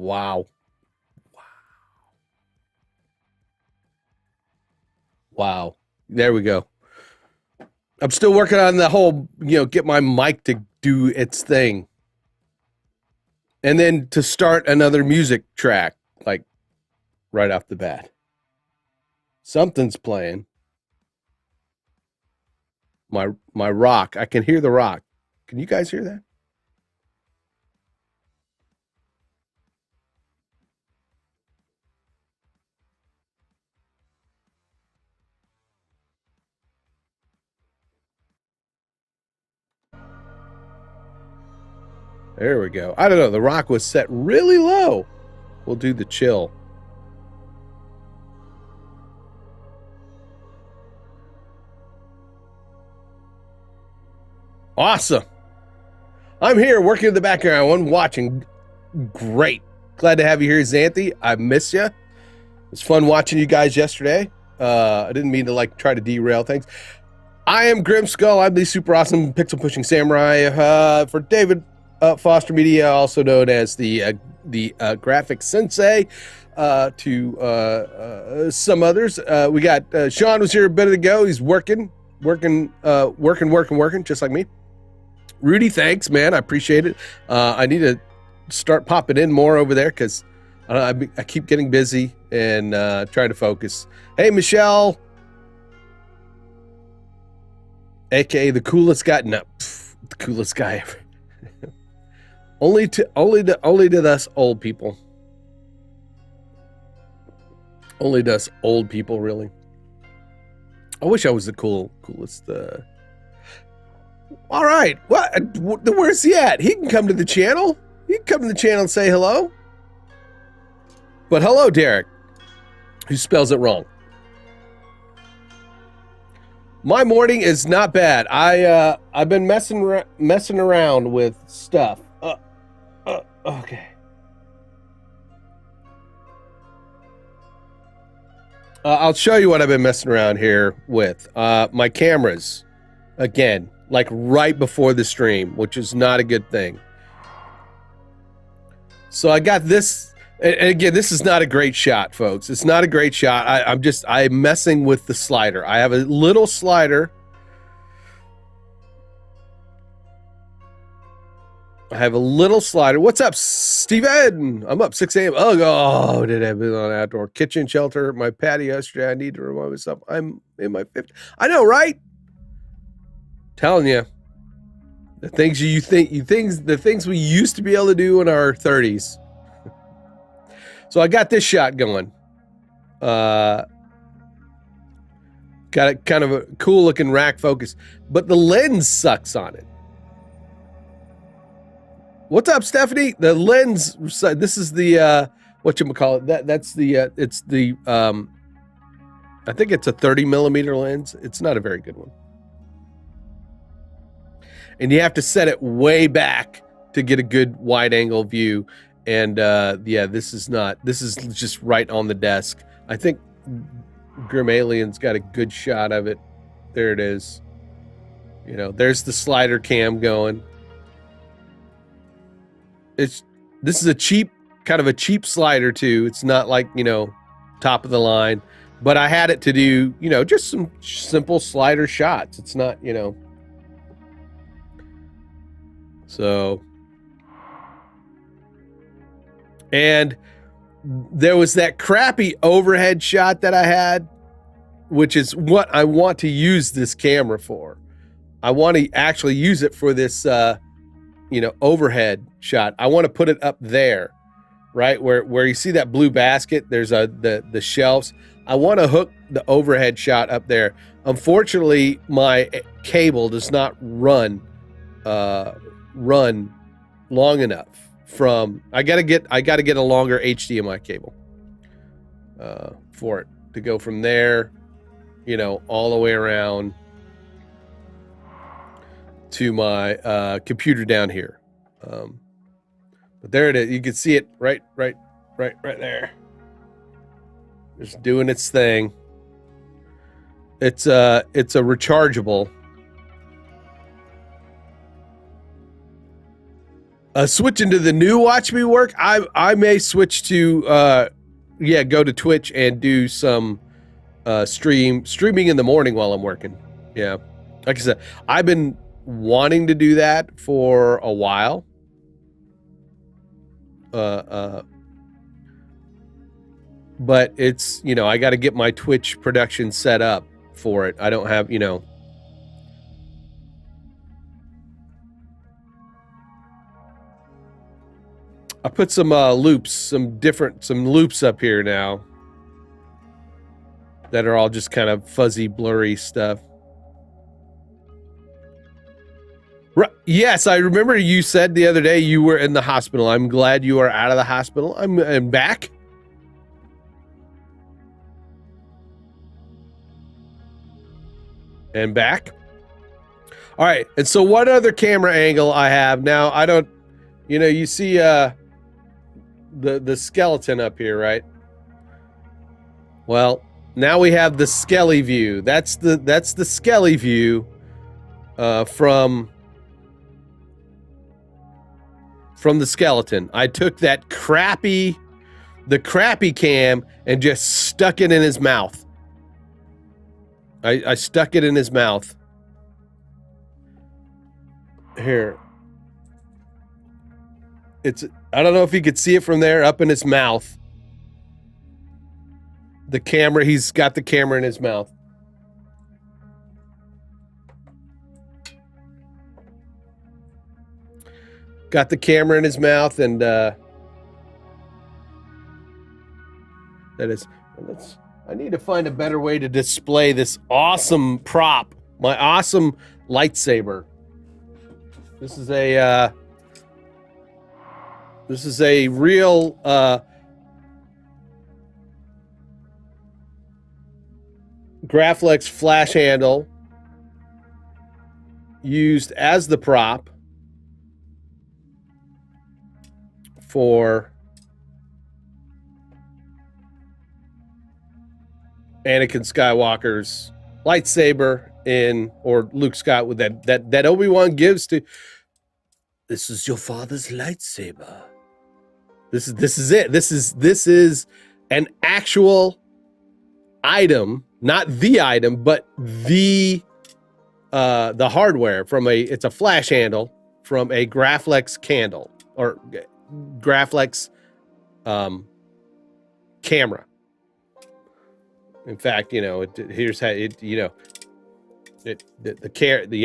Wow. Wow. There we go. I'm still working on the whole, get my mic to do its thing. And then to start another music track, like right off the bat. Something's playing. My rock. I can hear the rock. Can you guys hear that? There we go. I don't know. The rock was set really low. We'll do the chill. Awesome. I'm here working in the background. I'm watching. Great. Glad to have you here, Xanthi. I miss you. It was fun watching you guys yesterday. I didn't mean to try to derail things. I am Grim Skull. I'm the super awesome pixel pushing samurai for David Foster Media, also known as the graphic sensei to some others. We got Sean was here a bit ago. He's working, just like me. Rudy, thanks, man. I appreciate it. I need to start popping in more over there because I keep getting busy and trying to focus. Hey, Michelle, aka the coolest guy. No, the coolest guy ever. only to us old people. Only to us old people, really. I wish I was the coolest. All right. Where's he at? He can come to the channel. He can come to the channel and say hello. But hello, Derek, who spells it wrong. My morning is not bad. I've been messing around with stuff. Okay. I'll show you what I've been messing around here with. My cameras, again, right before the stream, which is not a good thing. So I got this, and again, this is not a great shot, folks. It's not a great shot. I'm messing with the slider. I have a little slider. What's up, Steven? I'm up 6 a.m. Oh, did I have been on outdoor kitchen shelter? My patio yesterday. I need to remind myself I'm in my 50s. I know, right? Telling you, the things the things we used to be able to do in our 30s. So I got this shot going. Got a kind of a cool looking rack focus, but the lens sucks on it. What's up, Stephanie? The lens, this is the, whatchamacallit, that's the, it's the, I think it's a 30 millimeter lens. It's not a very good one. And you have to set it way back to get a good wide angle view. And yeah, this is just right on the desk. I think Grim Alien's got a good shot of it. There it is. There's the slider cam going. This is a cheap slider too. It's not top of the line, but I had it to do, just some simple slider shots. It's not, so, and there was that crappy overhead shot that I had, which is what I want to use this camera for. I want to actually use it for this, overhead shot. I want to put it up there, right where you see that blue basket. There's the shelves. I want to hook the overhead shot up there. Unfortunately, my cable does not run long enough. I gotta get a longer HDMI cable for it to go from there, all the way around to my computer down here. But there it is. You can see it right there. Just doing its thing. It's a rechargeable. Switching to the new Watch Me Work, I may switch to go to Twitch and do some streaming in the morning while I'm working. Yeah, like I said, I've been wanting to do that for a while. But it's, you know, I got to get my Twitch production set up for it. I don't have, you know. I put some loops, some loops up here now that are all just kind of fuzzy, blurry stuff. Yes, I remember you said the other day you were in the hospital. I'm glad you are out of the hospital. I'm back. And back. All right. And so what other camera angle I have now? I don't, you know, you see the skeleton up here, right? Well, now we have the skelly view. That's the skelly view from the skeleton. I took the crappy cam and just stuck it in his mouth. I stuck it in his mouth. Here. I don't know if you could see it from there, up in his mouth. The camera, he's got the camera in his mouth. Got the camera in his mouth, and that is. I need to find a better way to display this awesome prop, my awesome lightsaber. This is a real Graflex flash handle used as the prop for Anakin Skywalker's lightsaber or Luke Scott with that Obi-Wan gives to. This is your father's lightsaber. This is it. This is an actual item, not the item, but the hardware from it's a flash handle from a Graflex candle or Graflex camera. In fact, you know, here's how it, you know, you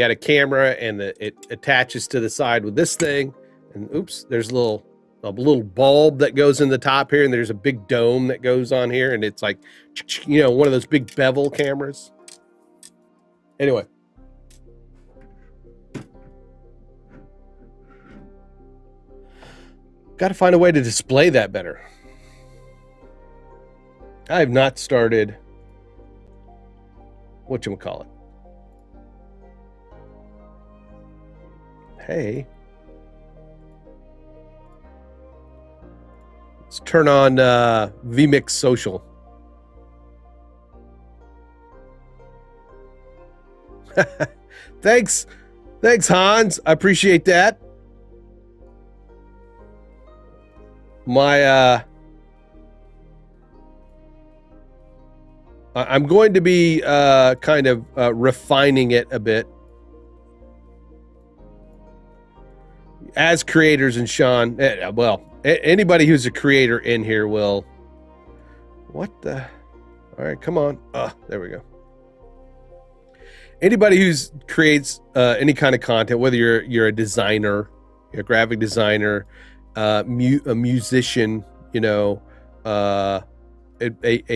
had a camera and it attaches to the side with this thing, and oops, there's a little bulb that goes in the top here, and there's a big dome that goes on here, and it's like, you know, one of those big bevel cameras. Anyway. Got to find a way to display that better. I have not started whatchamacallit. Hey. Let's turn on vMix Social. Thanks, Hans. I appreciate that. I'm going to be kind of refining it a bit as creators, and Sean, well, anybody who's a creator in here will. What the? All right, come on. There we go. Anybody who's creates any kind of content, whether you're a designer, you're a graphic designer, a musician, you know, a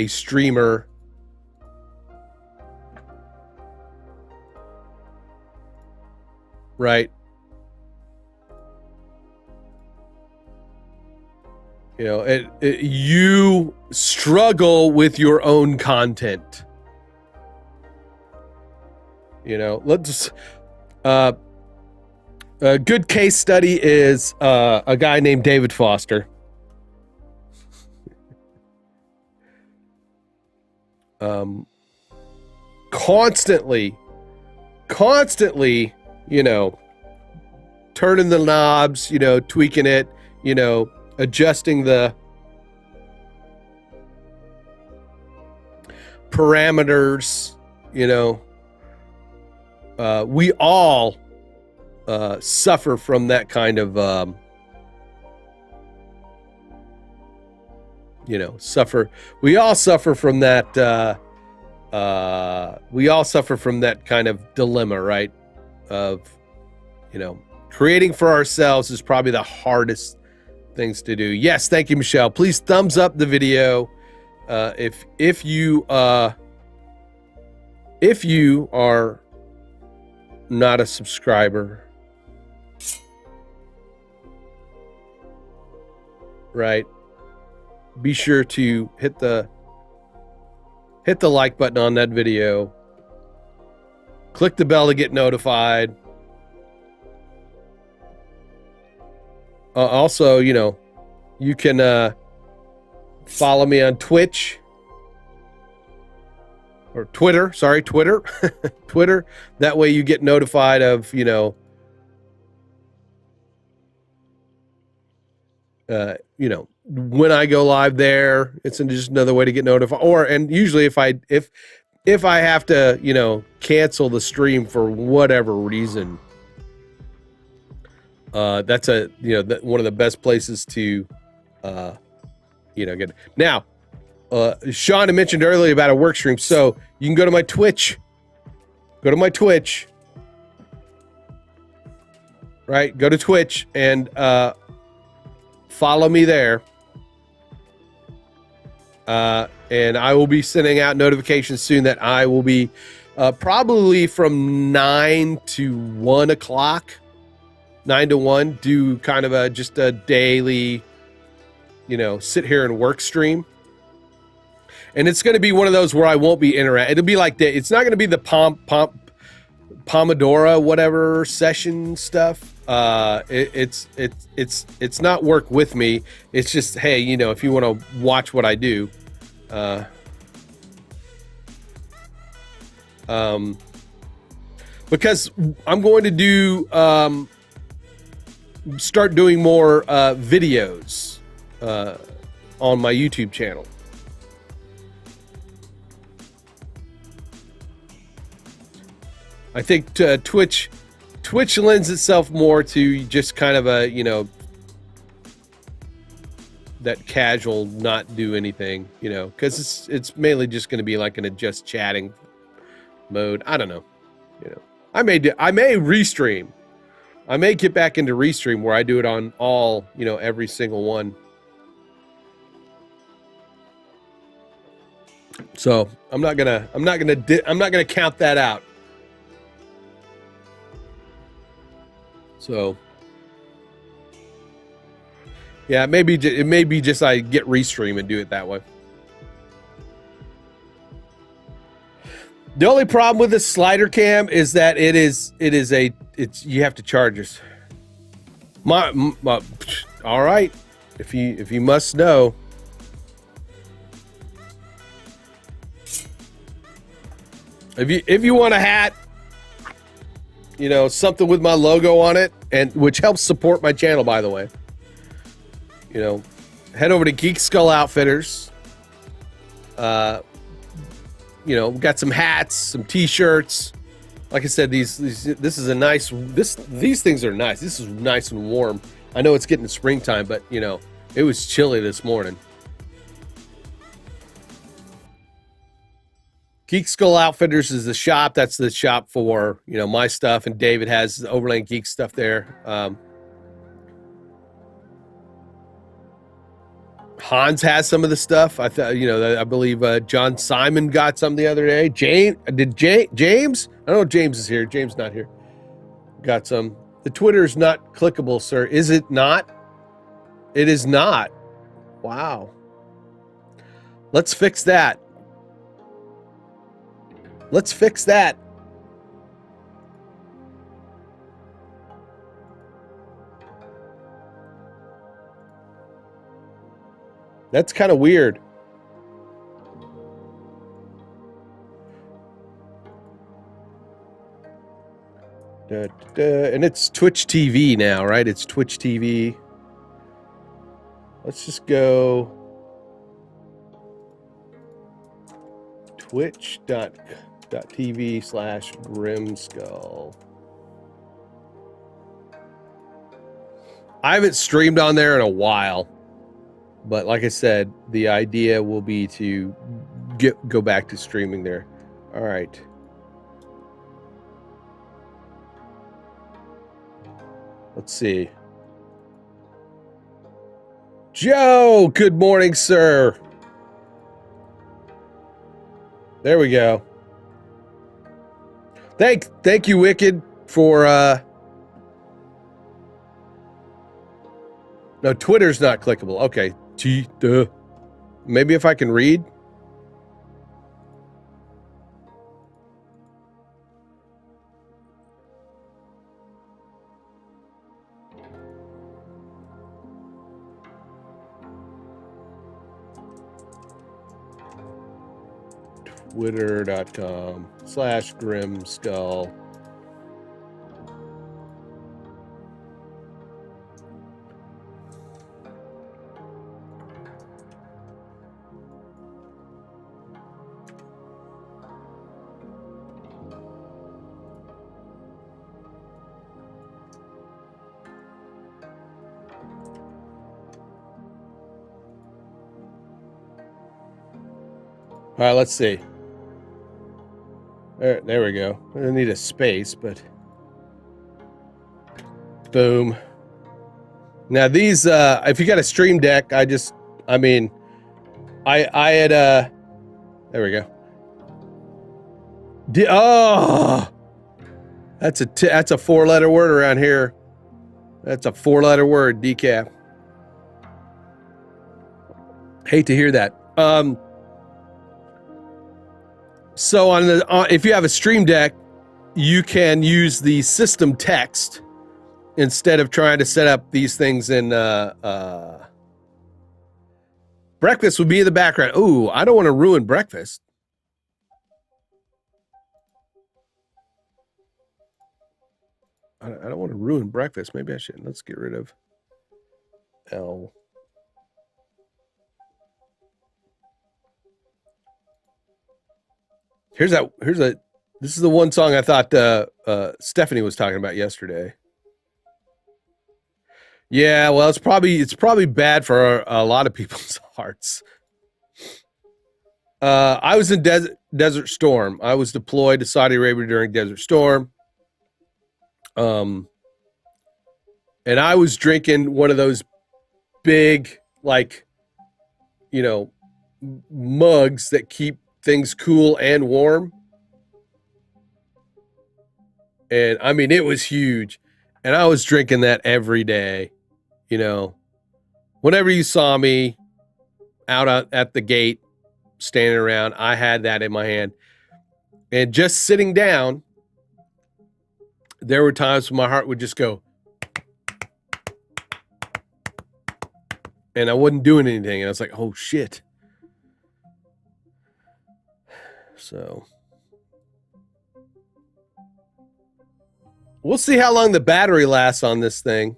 streamer, right? You know, you struggle with your own content. You know, let's a good case study is a guy named David Foster. Constantly, you know, turning the knobs, you know, tweaking it, you know, adjusting the parameters, you know. We all suffer from that kind of, you know, we all suffer from that, we all suffer from that kind of dilemma, right? Of, you know, creating for ourselves is probably the hardest things to do. Yes, thank you, Michelle. Please thumbs up the video if you are not a subscriber, right? Be sure to hit the like button on that video. Click the bell to get notified. Also, you know, you can follow me on Twitch or Twitter. Sorry, Twitter. Twitter. That way you get notified of, you know, when I go live there. It's just another way to get notified. And usually if I have to, you know, cancel the stream for whatever reason, that's one of the best places to, you know, get. Now, Sean mentioned earlier about a work stream, so you can go to my Twitch. Go to my Twitch. Right? Go to Twitch and follow me there. And I will be sending out notifications soon that I will be probably from 9 to 1 o'clock. 9 to 1, do kind of just a daily, you know, sit here and work stream. And it's going to be one of those where I won't be interacting. It'll be like that. It's not going to be the Pomodoro whatever session stuff. It's not work with me. It's just, hey, you know, if you want to watch what I do, because I'm going to do, start doing more videos on my YouTube channel. I think Twitch lends itself more to just kind of a, you know, that casual, not do anything, you know, because it's mainly just going to be like in a just chatting mode. I don't know, you know. I may restream. I may get back into restream where I do it on all, you know, every single one. So I'm not gonna count that out. So yeah, it may be just I get restream and do it that way. The only problem with the slider cam is that you have to charge us. All right, if you must know. If you want a hat, you know, something with my logo on it, and which helps support my channel, by the way, you know, head over to Geek Skull Outfitters. You know, we've got some hats, some t-shirts. Like I said, these things are nice. This is nice and warm. I know it's getting springtime, but you know, it was chilly this morning. Geek Skull Outfitters is the shop. That's the shop for, you know, my stuff, and David has the Overland Geek stuff there. Hans has some of the stuff. I believe John Simon got some the other day. James? I don't know if James is here. James not here. Got some. The Twitter is not clickable, sir. Is it not? It is not. Wow. Let's fix that. Let's fix that. That's kind of weird. And it's Twitch TV now, right? It's Twitch TV. Let's just go twitch.tv/Grimskull. I haven't streamed on there in a while, but like I said, the idea will be to go back to streaming there. All right. Let's see. Joe, good morning, sir. There we go. Thank you, Wicked, for no, Twitter's not clickable. Okay. Maybe if I can read. Twitter.com/Grimskull. All right, let's see. There we go. I don't need a space, but boom. Now these, if you got a stream deck, I had, there we go. That's a 4-letter word around here. That's a 4-letter word, decaf. Hate to hear that. So on the if you have a stream deck, you can use the system text instead of trying to set up these things in breakfast would be in the background. Ooh, I don't want to ruin breakfast. I don't want to ruin breakfast. Maybe I shouldn't. Let's get rid of L. This is the one song I thought Stephanie was talking about yesterday. Yeah, well, it's probably bad for a lot of people's hearts. I was in Desert Storm. I was deployed to Saudi Arabia during Desert Storm. And I was drinking one of those big, mugs that keep things cool and warm. And I mean, it was huge. And I was drinking that every day. Whenever you saw me out at the gate, standing around, I had that in my hand. And just sitting down, there were times when my heart would just go. And I wasn't doing anything. And I was like, oh, shit. So we'll see how long the battery lasts on this thing.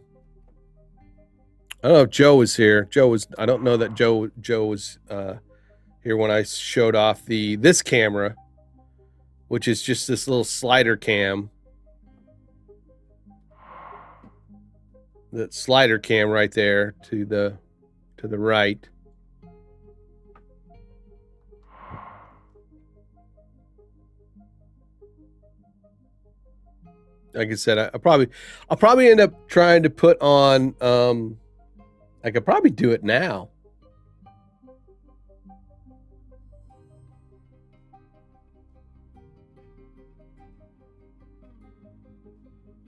I don't know if Joe was here. I don't know that Joe was here when I showed off this camera, which is just this little slider cam. That slider cam right there to the right. Like I said, I'll probably end up trying to put on. I could probably do it now.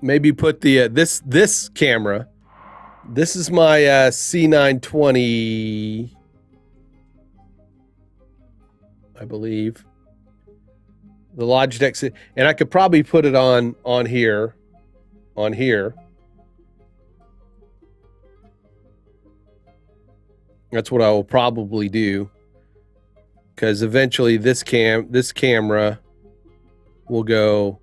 Maybe put the this camera. This is my C920, I believe. The Logitech, and I could probably put it on here. That's what I will probably do, because eventually this camera will go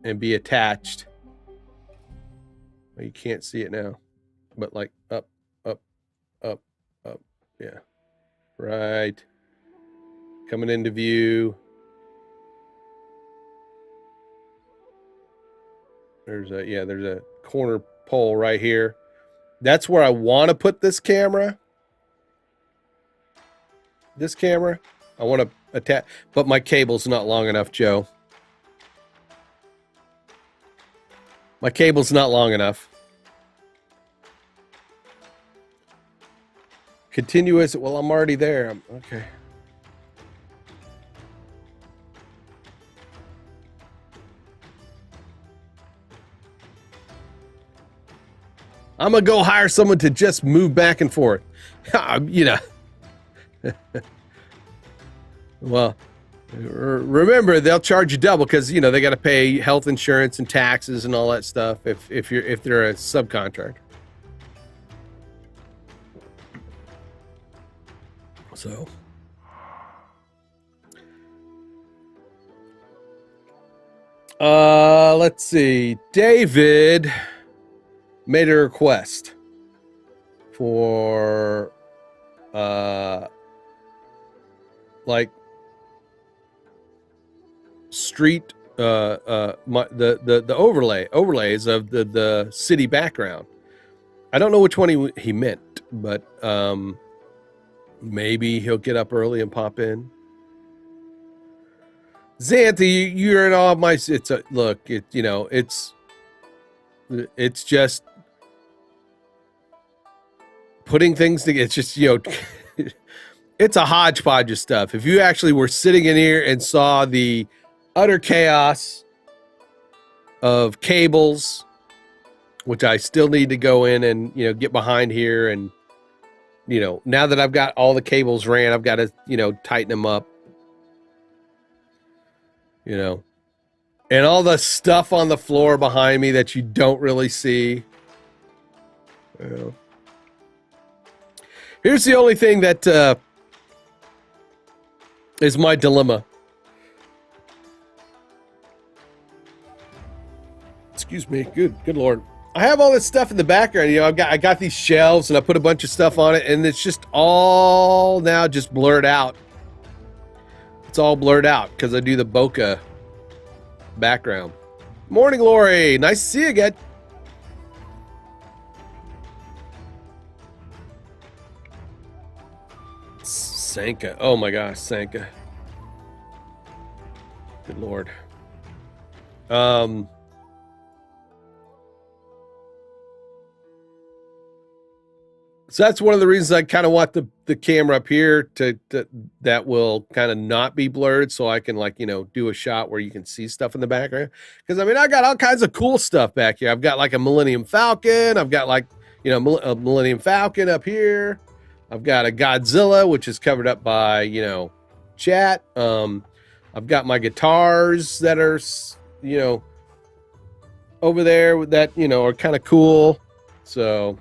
and be attached. Well, you can't see it now, but like up, up, up, up. Yeah. Right. Coming into view. There's a corner pole right here. That's where I want to put this camera. I want to attach, but my cable's not long enough, Joe. My cable's not long enough. Continuous. Well, I'm already there. Okay. I'm going to go hire someone to just move back and forth. You know. Well, remember, they'll charge you double because, you know, they got to pay health insurance and taxes and all that stuff if they're a subcontractor. So let's see. David made a request for like street the overlays of the city background. I don't know which one he meant, but maybe he'll get up early and pop in. Xanthi, you're in all of my. It's a look. It's just putting things together. It's just it's a hodgepodge of stuff. If you actually were sitting in here and saw the utter chaos of cables, which I still need to go in and get behind here, and now that I've got all the cables ran, I've got to tighten them up. And all the stuff on the floor behind me that you don't really see. Here's the only thing that is my dilemma. Excuse me. Good Lord. I have all this stuff in the background. I got these shelves and I put a bunch of stuff on it, and it's just all now just blurred out. It's all blurred out because I do the bokeh background. Morning, Lori. Nice to see you again. Sanka. Oh my gosh, Sanka. Good Lord. So that's one of the reasons I kind of want the camera up here to that will kind of not be blurred, so I can do a shot where you can see stuff in the background. Because I got all kinds of cool stuff back here. I've got like a Millennium Falcon. I've got a Millennium Falcon up here. I've got a Godzilla, which is covered up by chat. I've got my guitars that are over there that are kind of cool. So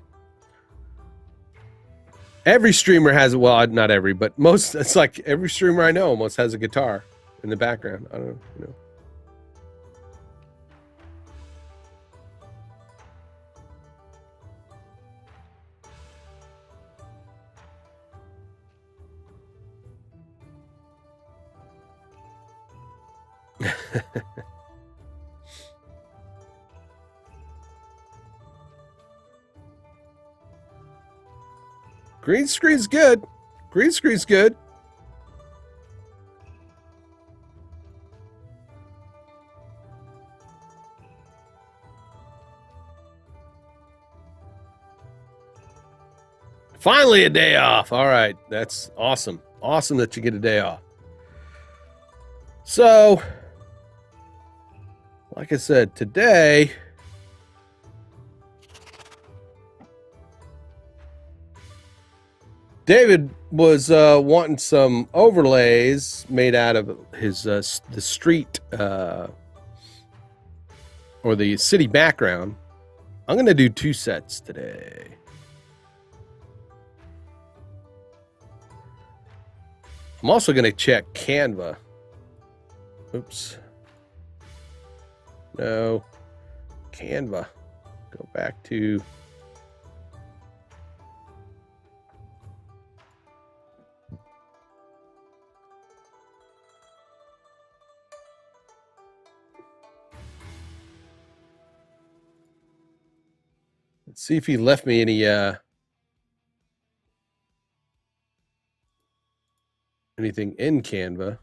every streamer has, well, not every, but most, it's like every streamer I know almost has a guitar in the background. I don't know, Green screen's good. Green screen's good. Finally a day off. All right. That's awesome. Awesome that you get a day off. So, like I said, today David was wanting some overlays made out of his the street or the city background. I'm going to do 2 sets today. I'm also going to check Canva. Oops. No. Canva. Go back to... Let's see if he left me any anything in Canva.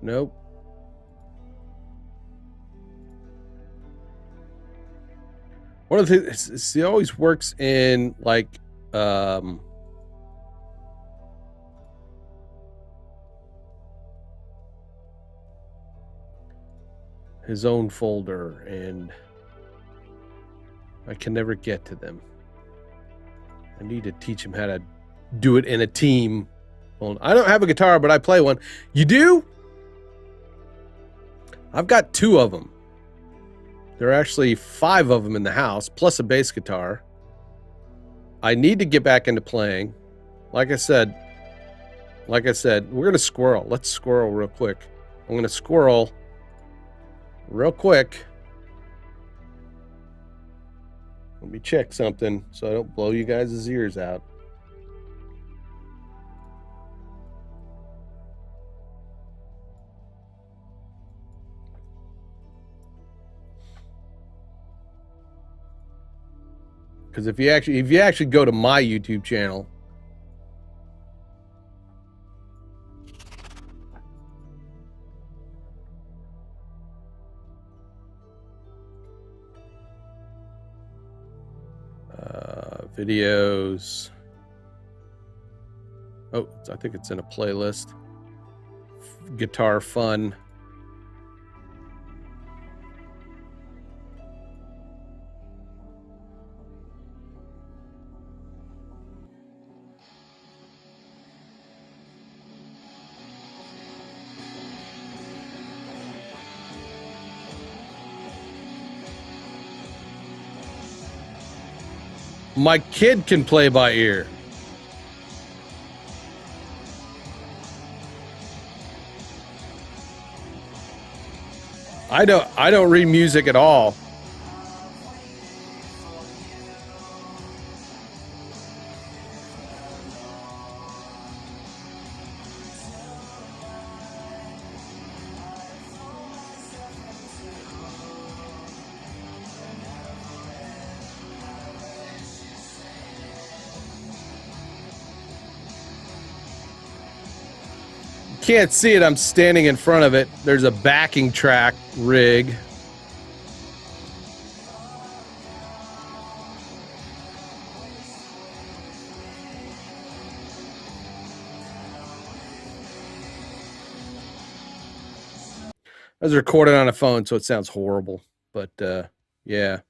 Nope. One of the things, he always works in like his own folder, and I can never get to them. I need to teach him how to do it in a team. Well, I don't have a guitar, but I play one. You do? I've got 2 of them. There are actually 5 of them in the house, plus a bass guitar. I need to get back into playing. Like I said, we're going to squirrel. Let's squirrel real quick. I'm going to squirrel real quick. Let me check something so I don't blow you guys' ears out. Because if you actually go to my YouTube channel, videos. Oh, I think it's in a playlist. Guitar fun. My kid can play by ear. I don't read music at all. Can't see it. I'm standing in front of it. There's a backing track rig. I was recording on a phone, so it sounds horrible. But yeah.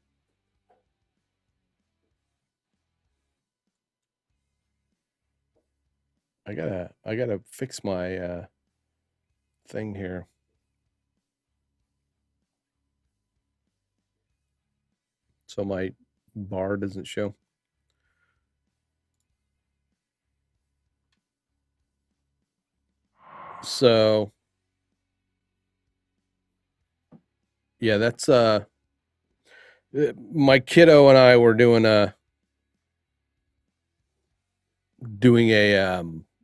I gotta fix my thing here. So my bar doesn't show. So yeah, that's my kiddo and I were doing a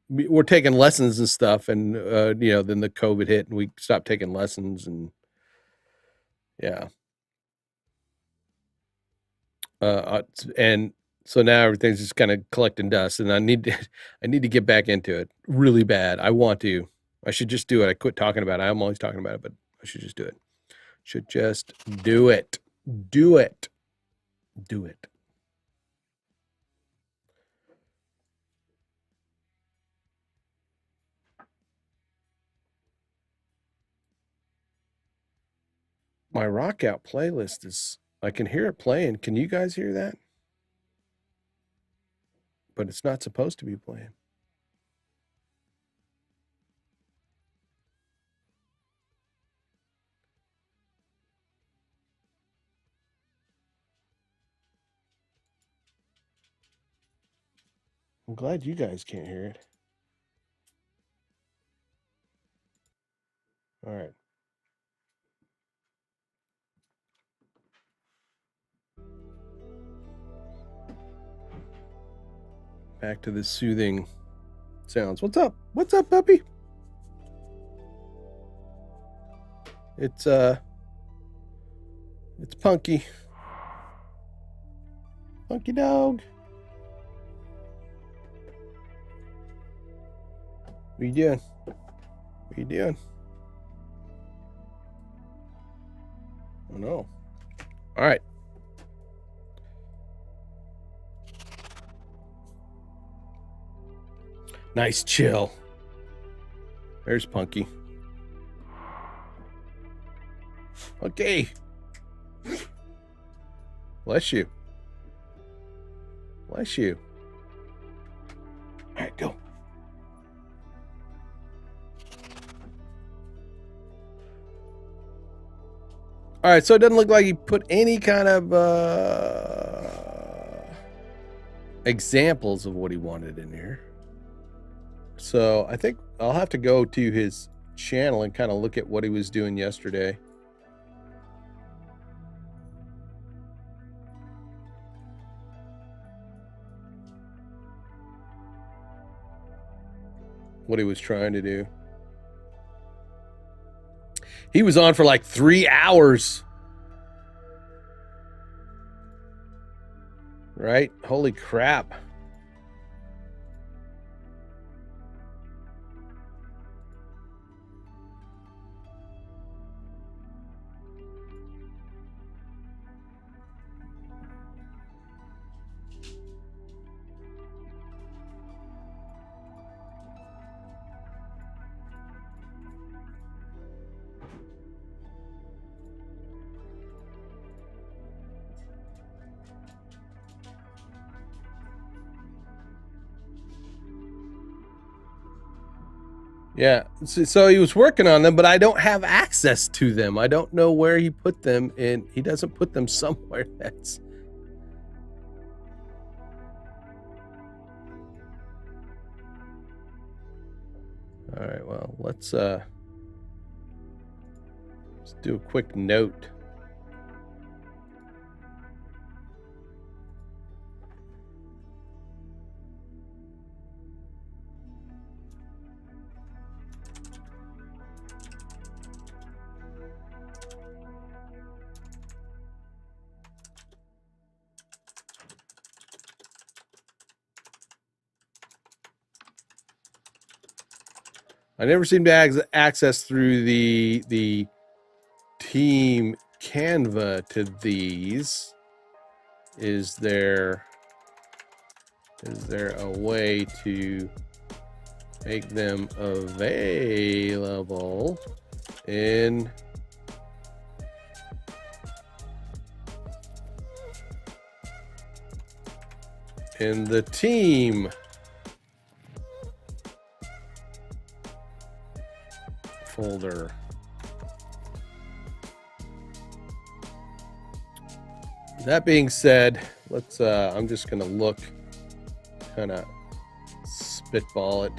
we're taking lessons and stuff, and then the COVID hit and we stopped taking lessons, and yeah. And so now everything's just kind of collecting dust, and I need to get back into it really bad. I want to. I should just do it. I quit talking about it. I'm always talking about it, but I should just do it. Should just do it. Do it. Do it. My rock out playlist is, I can hear it playing. Can you guys hear that? but it's not supposed to be playing. I'm glad you guys can't hear it. All right. Back to the soothing sounds. What's up? What's up, puppy? It's Punky. Punky dog. What you doing? What you doing? Oh no. All right. Nice chill. There's Punky. Okay. Bless you. Bless you. All right, go. All right, so it doesn't look like he put any kind of examples of what he wanted in here. So I think I'll have to go to his channel and kind of look at what he was doing yesterday. What he was trying to do. He was on for like 3 hours. Right? Holy crap. Yeah, so he was working on them, but I don't have access to them. I don't know where he put them, and he doesn't put them somewhere that's... All right, well, let's do a quick note. I never seem to access through the team Canva to these. Is there a way to make them available in the team folder? That being said, let's I'm just gonna look, kind of spitball it.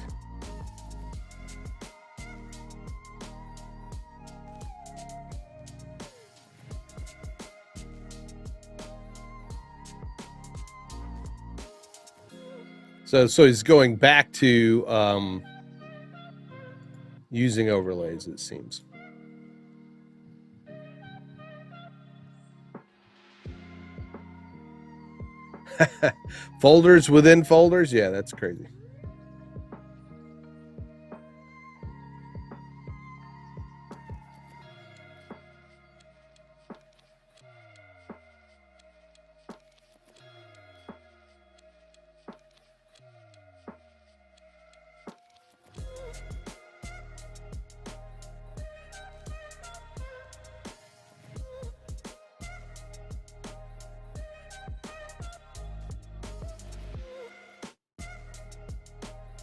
So he's going back to using overlays, it seems. Folders within folders? Yeah, that's crazy.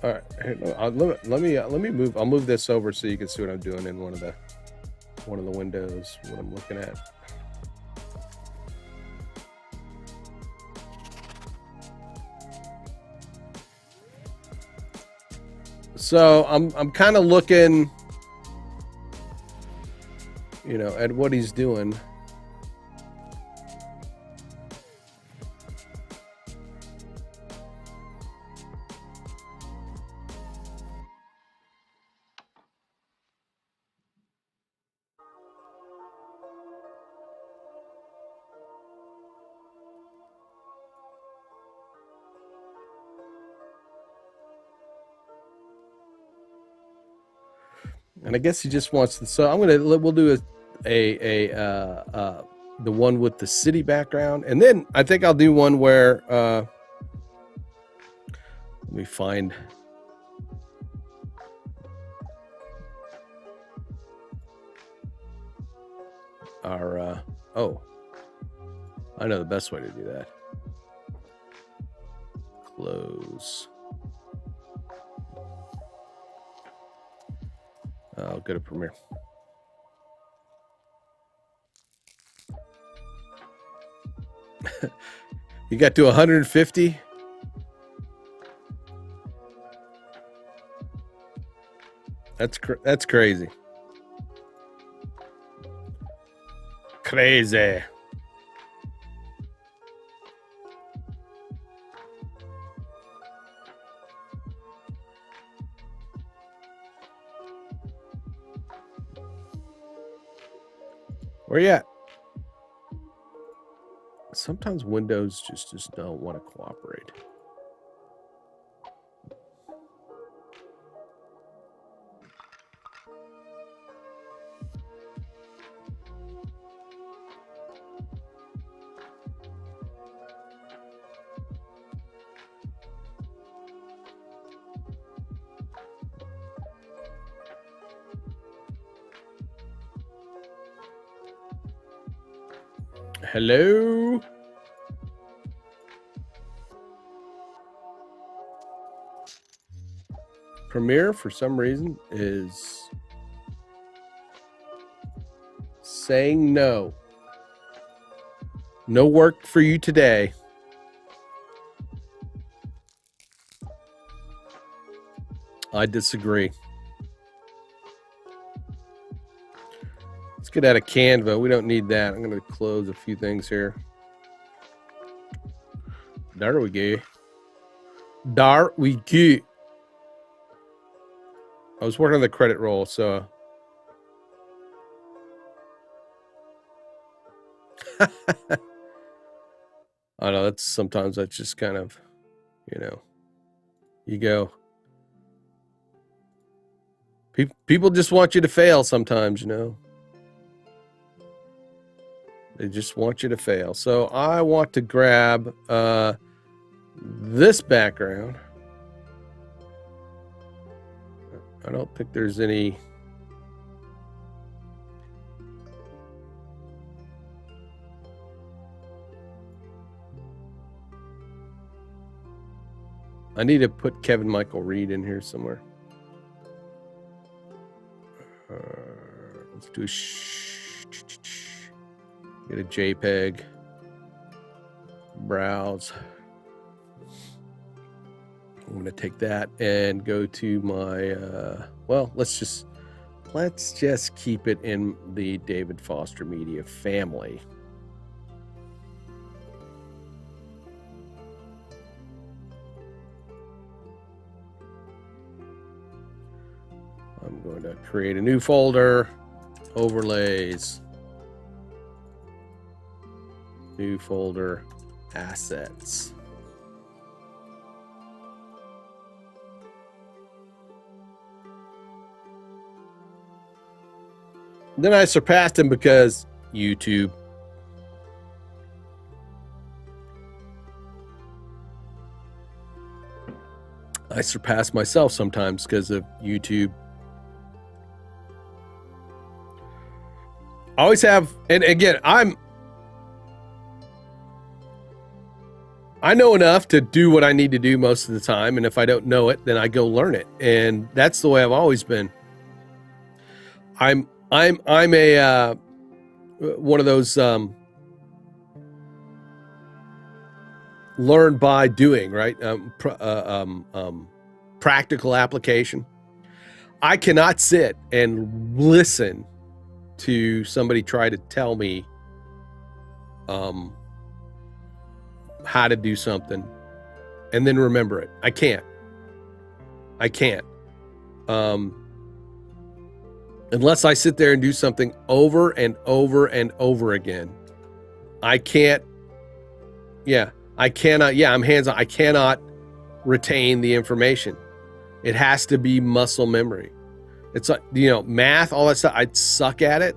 All right, here, let me move. I'll move this over so you can see what I'm doing in one of the windows. What I'm looking at. So I'm kind of looking, you know, at what he's doing. And I guess he just wants to. So we'll do the one with the city background, and then I think I'll do one where let me find our oh, I know the best way to do that. Close. I'll go to Premiere. You got to 150. That's crazy. Crazy. Where you at? Sometimes Windows just don't want to cooperate. Hello? Premiere, for some reason, is saying no. No work for you today. I disagree. Let's get out of Canva. We don't need that. I'm going to close a few things here. There we go. There we go. I was working on the credit roll, so. I know sometimes that's just kind of, you know, you go. People just want you to fail sometimes, you know. They just want you to fail. So I want to grab this background. I don't think there's any. I need to put Kevin Michael Reed in here somewhere. Let's do a get a JPEG. Browse. I'm going to take that and go to my, well, let's just keep it in the David Foster Media family. I'm going to create a new folder, overlays, new folder, assets. Then I surpassed him because YouTube. I surpass myself sometimes because of YouTube. I always have, and again, I'm I know enough to do what I need to do most of the time, and if I don't know it, then I go learn it, and that's the way I've always been. I'm a one of those learn by doing, right? Practical application. I cannot sit and listen to somebody try to tell me how to do something and then remember it. I can't. Unless I sit there and do something over and over and over again. I can't. Yeah, I cannot. Yeah, I'm hands-on. I cannot retain the information. It has to be muscle memory. It's like, math, all that stuff. I'd suck at it.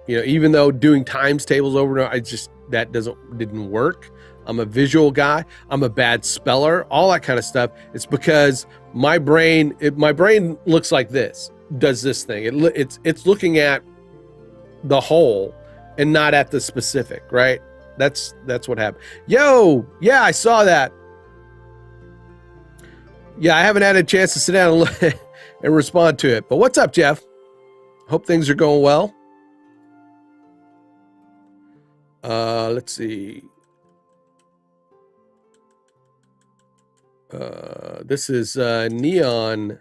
Even though doing times tables over and over, that didn't work. I'm a visual guy. I'm a bad speller, all that kind of stuff. It's because my brain looks like this, does this thing. It's looking at the whole and not at the specific, right? That's what happened. Yo, yeah, I saw that. Yeah, I haven't had a chance to sit down and respond to it. But what's up, Jeff? Hope things are going well. Let's see. This is Neon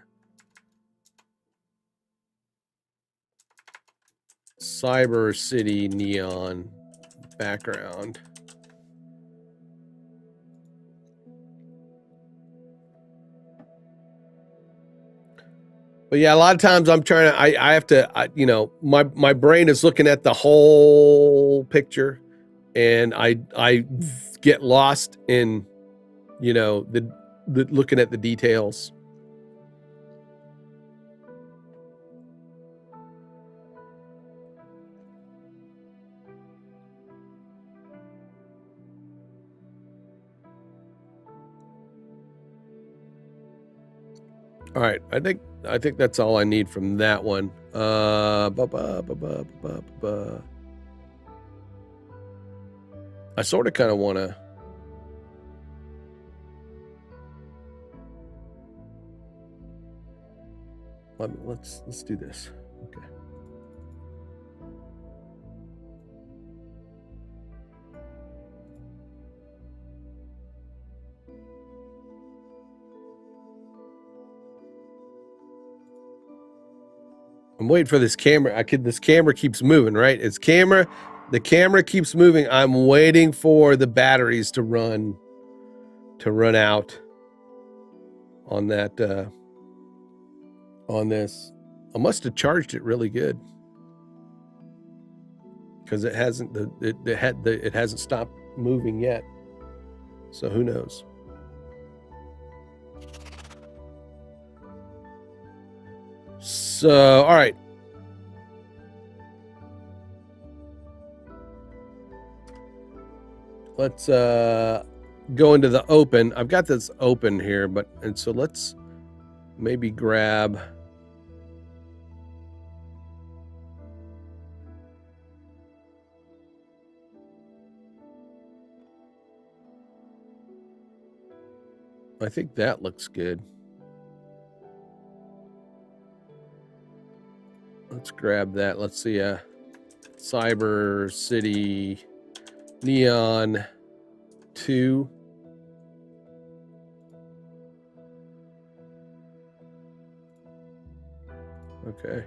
Cyber City Neon background. But yeah, a lot of times I'm trying to, I have to, my brain is looking at the whole picture, and I get lost in, the looking at the details. All right, I think that's all I need from that one. I sort of kind of want to. Let's do this. Okay. I'm waiting for this camera. This camera keeps moving, right? The camera keeps moving. I'm waiting for the batteries to run out on that on this. I must have charged it really good, because it hasn't stopped moving yet. So who knows? So, all right. Let's go into the open. I've got this open here, and so let's maybe grab. I think that looks good. Let's grab that. Let's see. Cyber City Neon 2. Okay.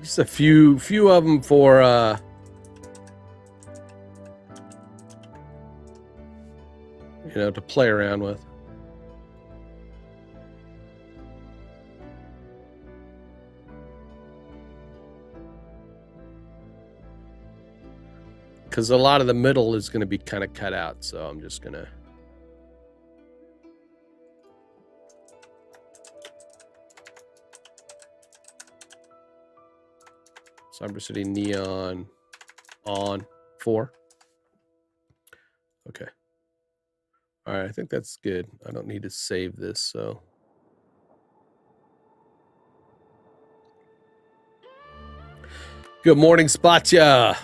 Just a few of them for to play around with. because a lot of the middle is going to be kind of cut out. So I'm just going to. Cyber City Neon on 4. Okay. All right, I think that's good. I don't need to save this, so. Good morning, Spatya.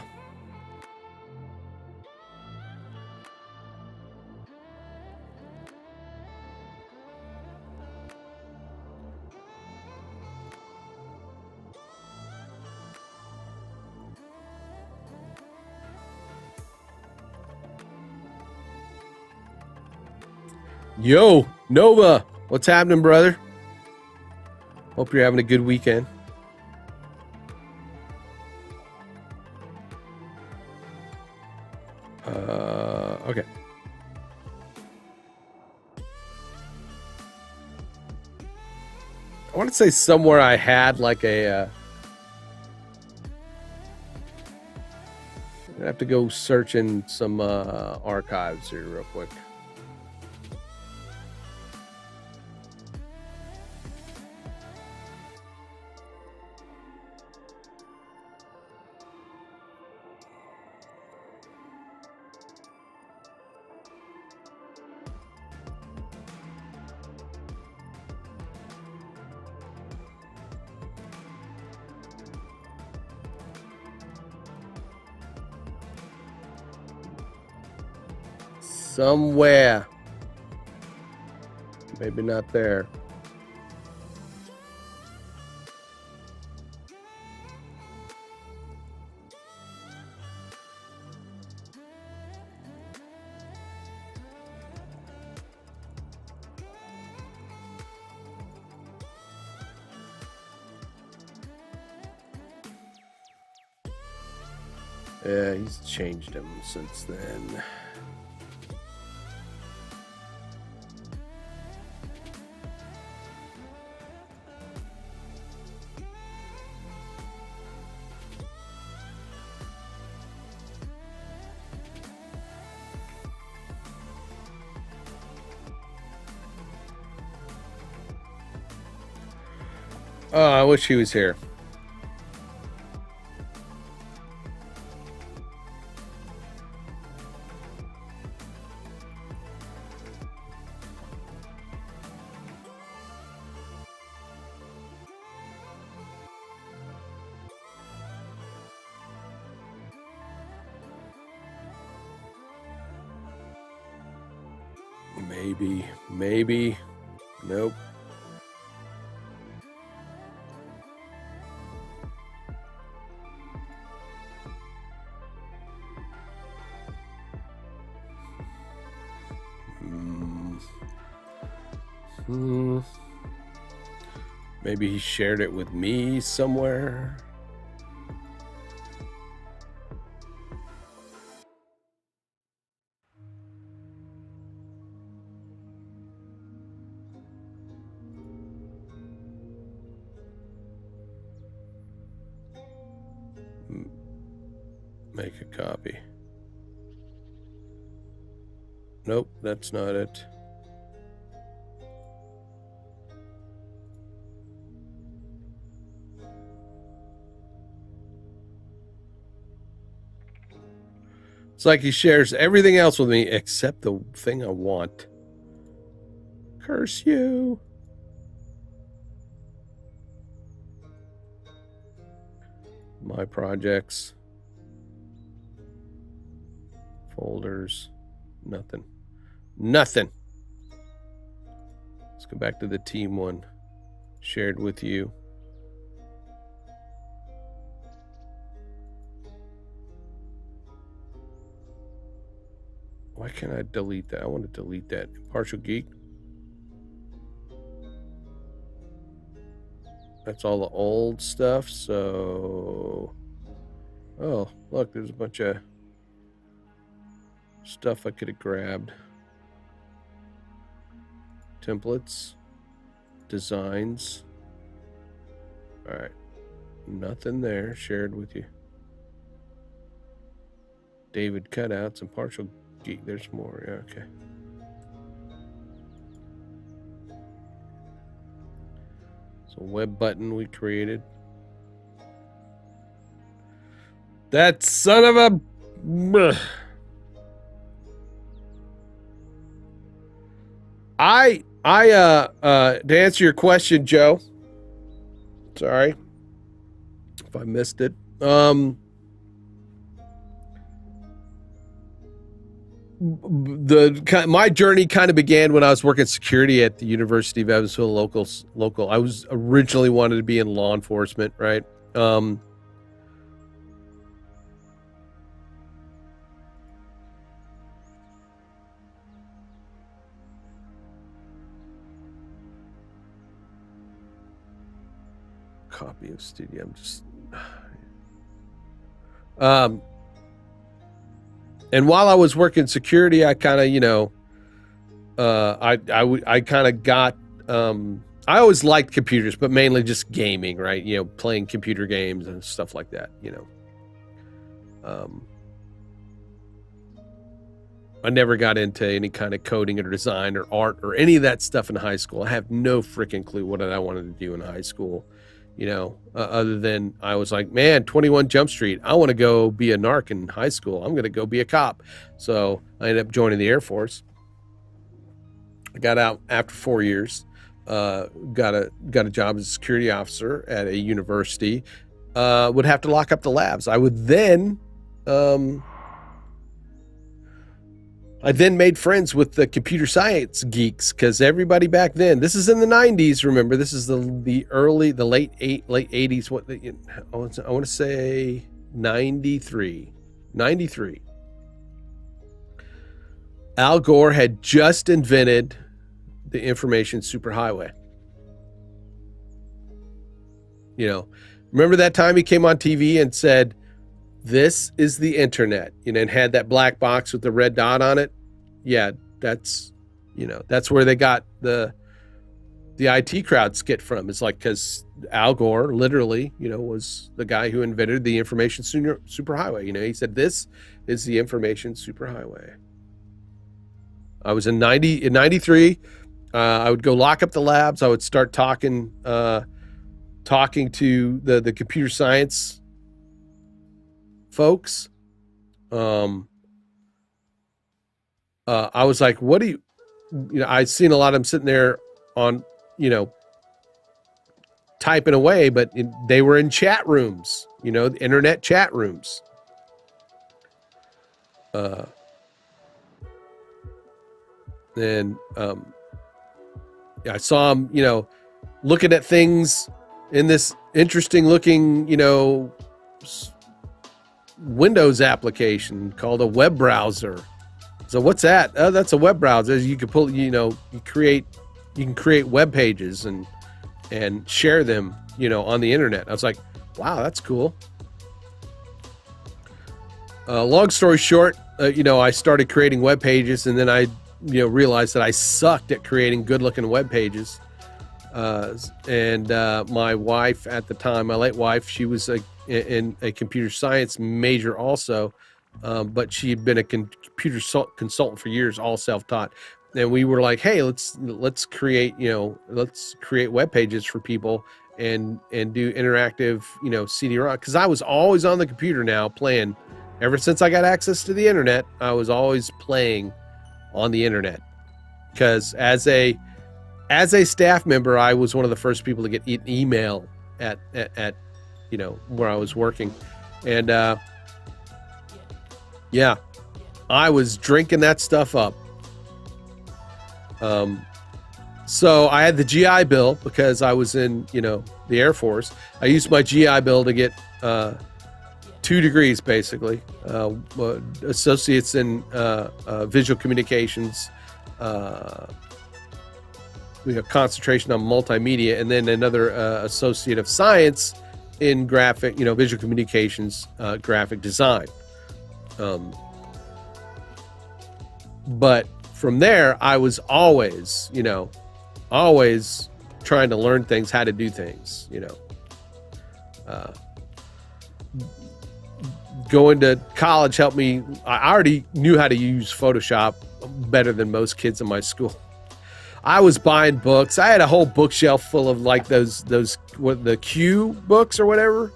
Yo, Nova, what's happening, brother? Hope you're having a good weekend. Okay. I want to say somewhere I had like a. I have to go search in some archives here real quick. Somewhere. Maybe not there. Yeah, he's changed them since then. Oh, I wish he was here. Maybe. Nope. Maybe he shared it with me somewhere. Make a copy. Nope, that's not it. It's like he shares everything else with me except the thing I want. Curse you. My projects. Folders. Nothing. Let's go back to the team one. Shared with you. Why can't I delete that? I want to delete that. Partial Geek. That's all the old stuff. So, oh, look, there's a bunch of stuff I could have grabbed. Templates, designs. All right, nothing there. Shared with you. David cutouts and partial geek. There's more. Yeah, okay. So web button we created. That son of a... to answer your question, Joe. Sorry if I missed it. My journey kind of began when I was working security at the University of Evansville local. I was originally wanted to be in law enforcement, right? Copy of studio. I'm just and while I was working security, I kind of, you know, I kind of got, I always liked computers, but mainly just gaming, right? You know, playing computer games and stuff like that, you know. I never got into any kind of coding or design or art or any of that stuff in high school. I have no freaking clue what I wanted to do in high school. You know, other than I was like, man, 21 Jump Street, I want to go be a narc in high school. I'm going to go be a cop. So I ended up joining the Air Force. I got out after 4 years, got a job as a security officer at a university, would have to lock up the labs. I would then, I then made friends with the computer science geeks because everybody back then, this is in the 90s, remember, this is the late 80s, I want to say 93. Al Gore had just invented the information superhighway. You know, remember that time he came on TV and said, "This is the internet," you know, and had that black box with the red dot on it. Yeah, that's, you know, that's where they got the IT crowd skit from. It's like, because Al Gore literally, you know, was the guy who invented the information superhighway. You know, he said, "This is the information superhighway." I was in 93. I would go lock up the labs. I would start talking to the computer science folks. I was like, what do you know, I'd seen a lot of them sitting there on, you know, typing away, but they were in chat rooms, you know, internet chat rooms. And I saw them, you know, looking at things in this interesting looking, you know, Windows application called a web browser. So what's that? Oh, that's a web browser. You can pull, you know, you can create web pages and share them, you know, on the internet. I was like, wow, that's cool. Long story short, you know, I started creating web pages, and then I, you know, realized that I sucked at creating good looking web pages. And my wife at the time, my late wife, she was in a computer science major also. But she had been a computer consultant for years, all self-taught. And we were like, hey, let's create, you know, let's create web pages for people and do interactive, you know, CD-ROM. Because I was always on the computer now playing. Ever since I got access to the internet, I was always playing on the internet. Because as a staff member, I was one of the first people to get email at you know, where I was working. And yeah, I was drinking that stuff up. So I had the GI Bill because I was in, you know, the Air Force. I used my GI Bill to get 2 degrees, basically. Associates in visual communications, we have concentration on multimedia, and then another associate of science in graphic, you know, visual communications, graphic design. But from there, I was always, you know, always trying to learn things, how to do things, you know. going to college helped me. I already knew how to use Photoshop better than most kids in my school. I was buying books. I had a whole bookshelf full of like those what the Q books or whatever,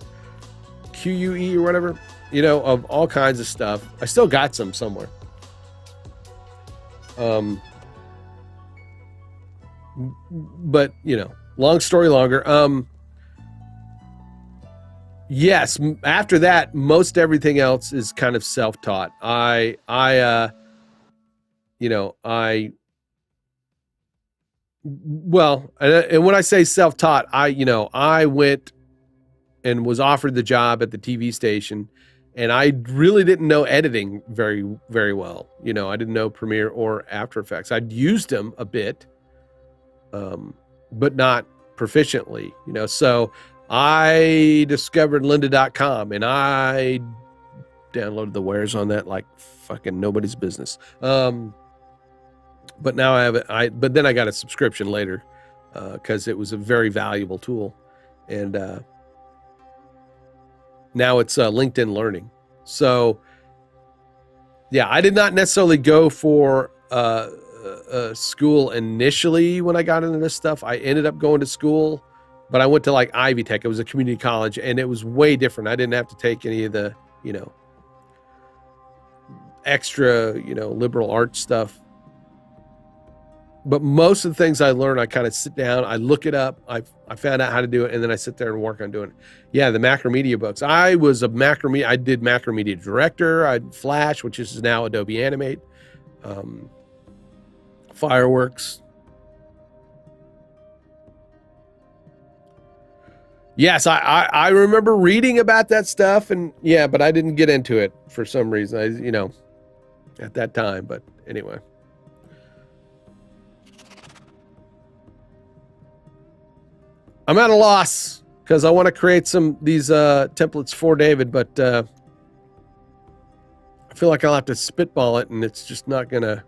QUE or whatever, you know, of all kinds of stuff. I still got some somewhere. But you know, long story longer. Yes, after that, most everything else is kind of self-taught. Well, and when I say self-taught, I went and was offered the job at the TV station, and I really didn't know editing very, very well. You know, I didn't know Premiere or After Effects. I'd used them a bit, but not proficiently, you know. So I discovered lynda.com, and I downloaded the wares on that like fucking nobody's business. But now I have it. But then I got a subscription later because it was a very valuable tool, and now it's LinkedIn Learning. So yeah, I did not necessarily go for school initially when I got into this stuff. I ended up going to school, but I went to like Ivy Tech. It was a community college, and it was way different. I didn't have to take any of the, you know, extra, you know, liberal arts stuff. But most of the things I learned, I kind of sit down, I look it up, I found out how to do it, and then I sit there and work on doing it. Yeah, the Macromedia books. I did Macromedia Director, I had Flash, which is now Adobe Animate, Fireworks. Yes, I remember reading about that stuff, and yeah, but I didn't get into it for some reason, you know, at that time. But anyway. I'm at a loss because I want to create these templates for David, but I feel like I'll have to spitball it, and it's just not gonna.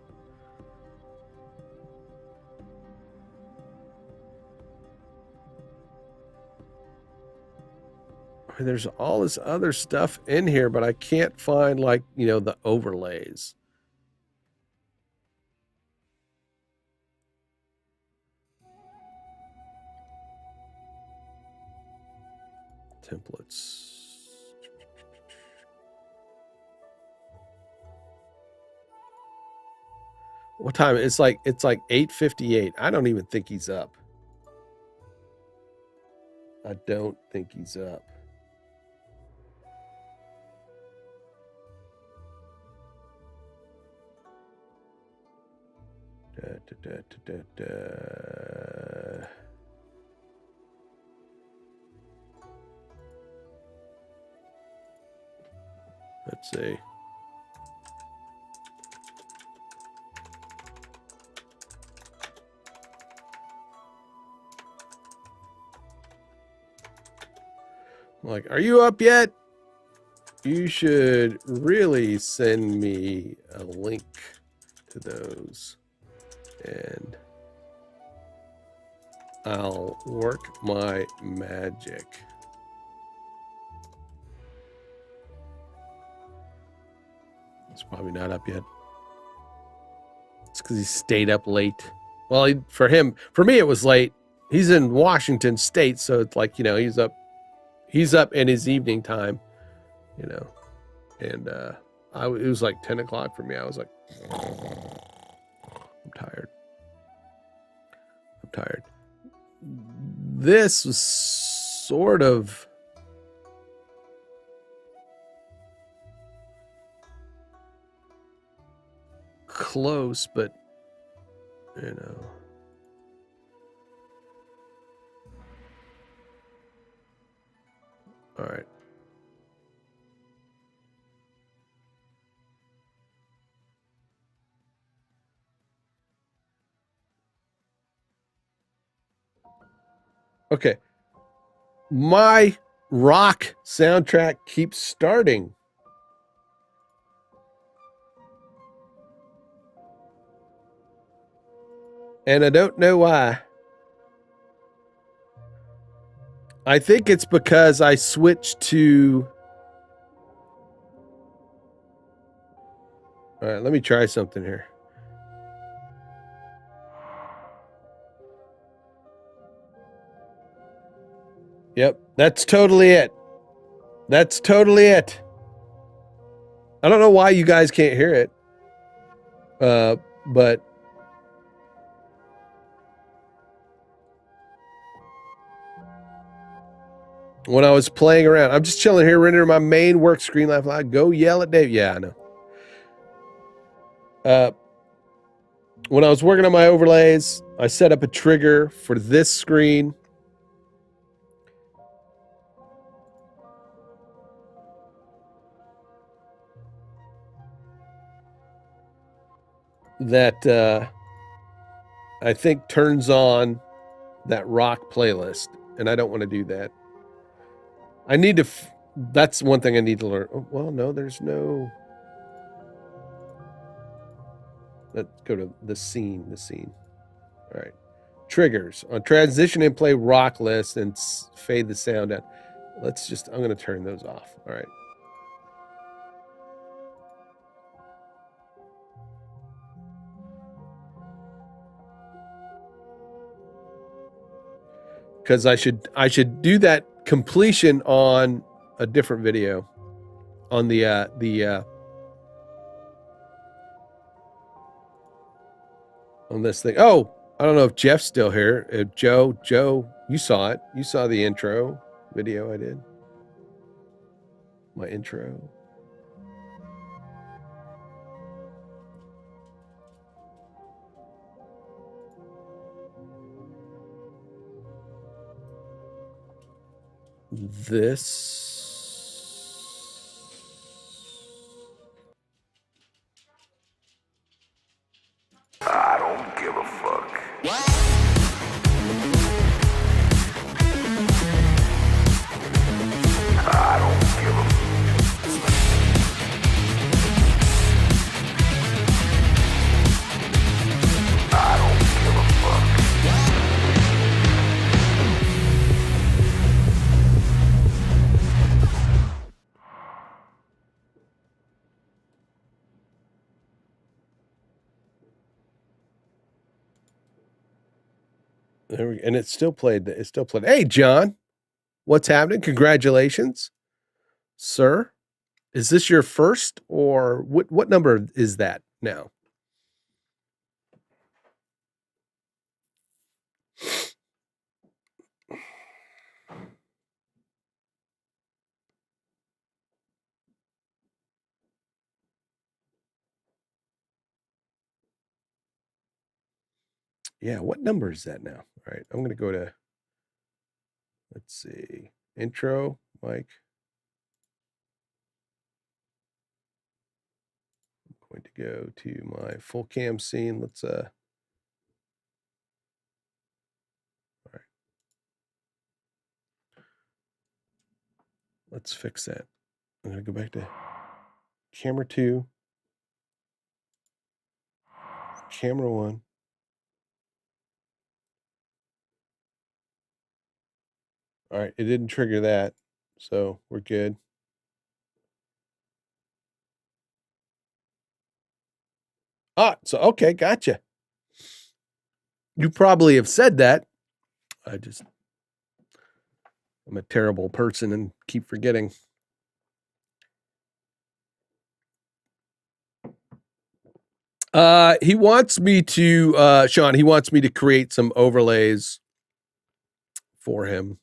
I mean, there's all this other stuff in here, but I can't find, like, you know, the overlays. Templates. What time? It's like 8:58. I don't even think he's up. I don't think he's up. Let's see. Like, are you up yet? You should really send me a link to those, and I'll work my magic. It's probably not up yet. It's because he stayed up late. Well, for me, it was late. He's in Washington State, so it's like, you know, he's up in his evening time, you know, and it was like 10 o'clock for me. I was like, I'm tired. This was sort of close, but, you know. All right. Okay. My rock soundtrack keeps starting. And I don't know why. I think it's because I switched to All right, let me try something here. Yep, that's totally it. That's totally it. I don't know why you guys can't hear it. But when I was playing around, I'm just chilling here, rendering my main work screen. Like, go yell at Dave. Yeah, I know. When I was working on my overlays, I set up a trigger for this screen. That I think turns on that rock playlist, and I don't want to do that. I need to. That's one thing I need to learn. Oh, well, no, there's no. Let's go to the scene. The scene. All right. Triggers on transition and play rock list and fade the sound down. Let's just. I'm going to turn those off. All right. Because I should do that completion on a different video, on the on this thing. Oh, I don't know if Jeff's still here. Joe, you saw it. You saw the intro video I did. My intro. This. I don't give a fuck. I don't give a I don't give a fuck. There we, and it still played. It still played. Hey, John, what's happening? Congratulations, sir. Is this your first, or what number is that now? Yeah, what number is that now? All right, I'm going to go to, let's see, intro, Mike. I'm going to go to my full cam scene. Let's, all right. Let's fix that. I'm going to go back to camera 2, camera 1. All right, it didn't trigger that, so we're good. Ah, so okay, gotcha. You probably have said that. I'm a terrible person and keep forgetting. He wants me to, Sean, he wants me to create some overlays for him,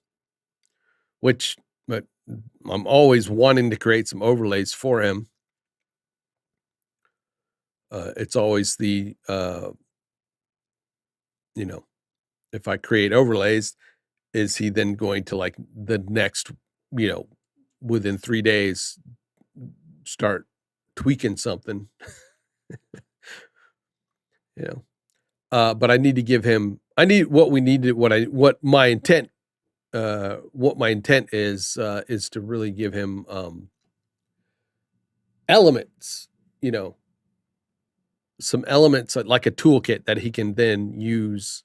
but I'm always wanting to create some overlays for him. It's always the, if I create overlays, is he then going to, like, the next, within 3 days, start tweaking something? But I need to give him, what my intent is to really give him elements, some elements like a toolkit that he can then use,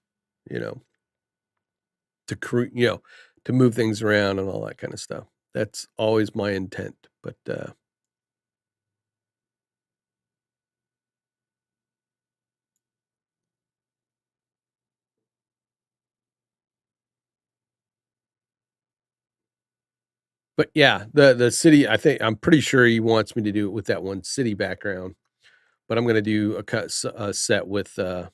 to create, to move things around and all that kind of stuff. That's always my intent. But But yeah, the city, I'm pretty sure he wants me to do it with that one city background, but I'm gonna do a set with, the,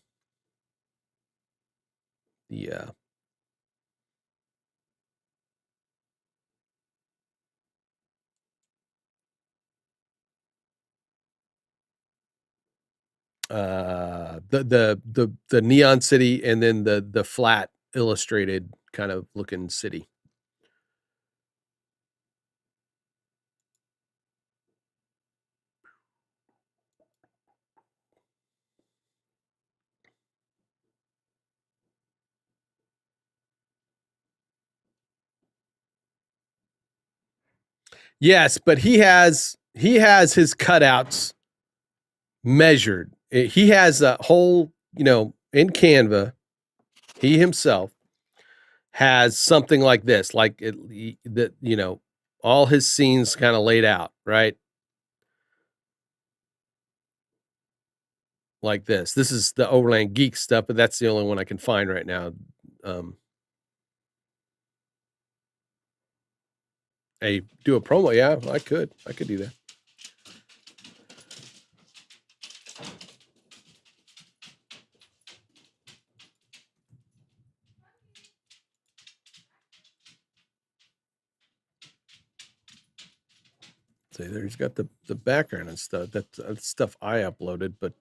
the neon city and then the flat illustrated kind of looking city. Yes, but he has his cutouts measured. He has a whole, in Canva, he himself has something like this, like that, all his scenes kind of laid out, right? Like this. This is the Overland Geek stuff, but that's the only one I can find right now. Um, do a promo. Yeah, I could. I could do that. See, there he's got the background and stuff. That's stuff I uploaded, but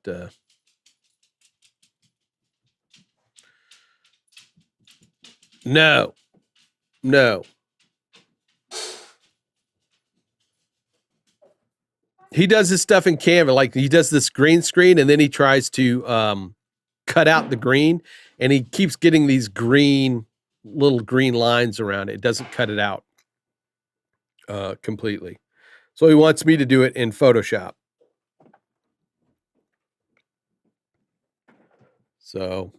no, no. He does his stuff in Canva, like he does this green screen, and then he tries to cut out the green, and he keeps getting these little green lines around it. It doesn't cut it out completely. So he wants me to do it in Photoshop. So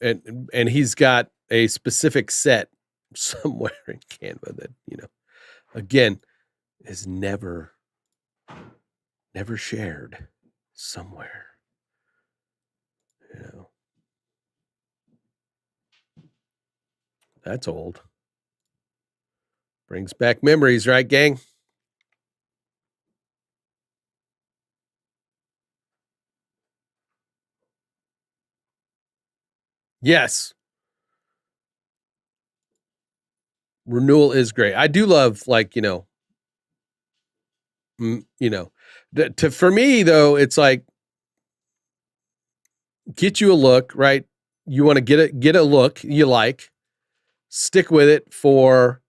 and he's got a specific set somewhere in Canva that, again, is never shared somewhere. That's old. Brings back memories, right, gang? Yes. Renewal is great. I do love, like, for me though, it's like, get you a look, right? You want to get a look you like, stick with it for,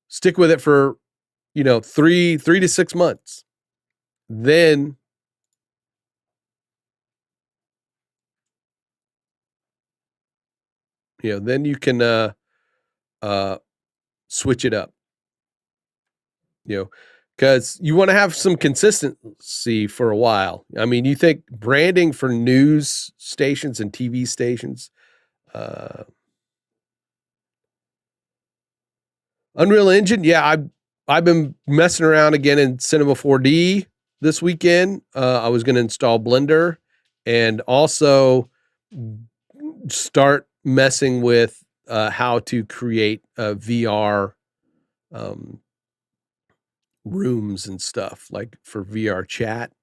stick with it for, 3 to 6 months. Then then you can switch it up. Because you want to have some consistency for a while. I mean, you think branding for news stations and TV stations, uh, Unreal Engine, yeah, I've been messing around again in Cinema 4D this weekend. I was going to install Blender and also start messing with how to create VR rooms and stuff, like for VR chat.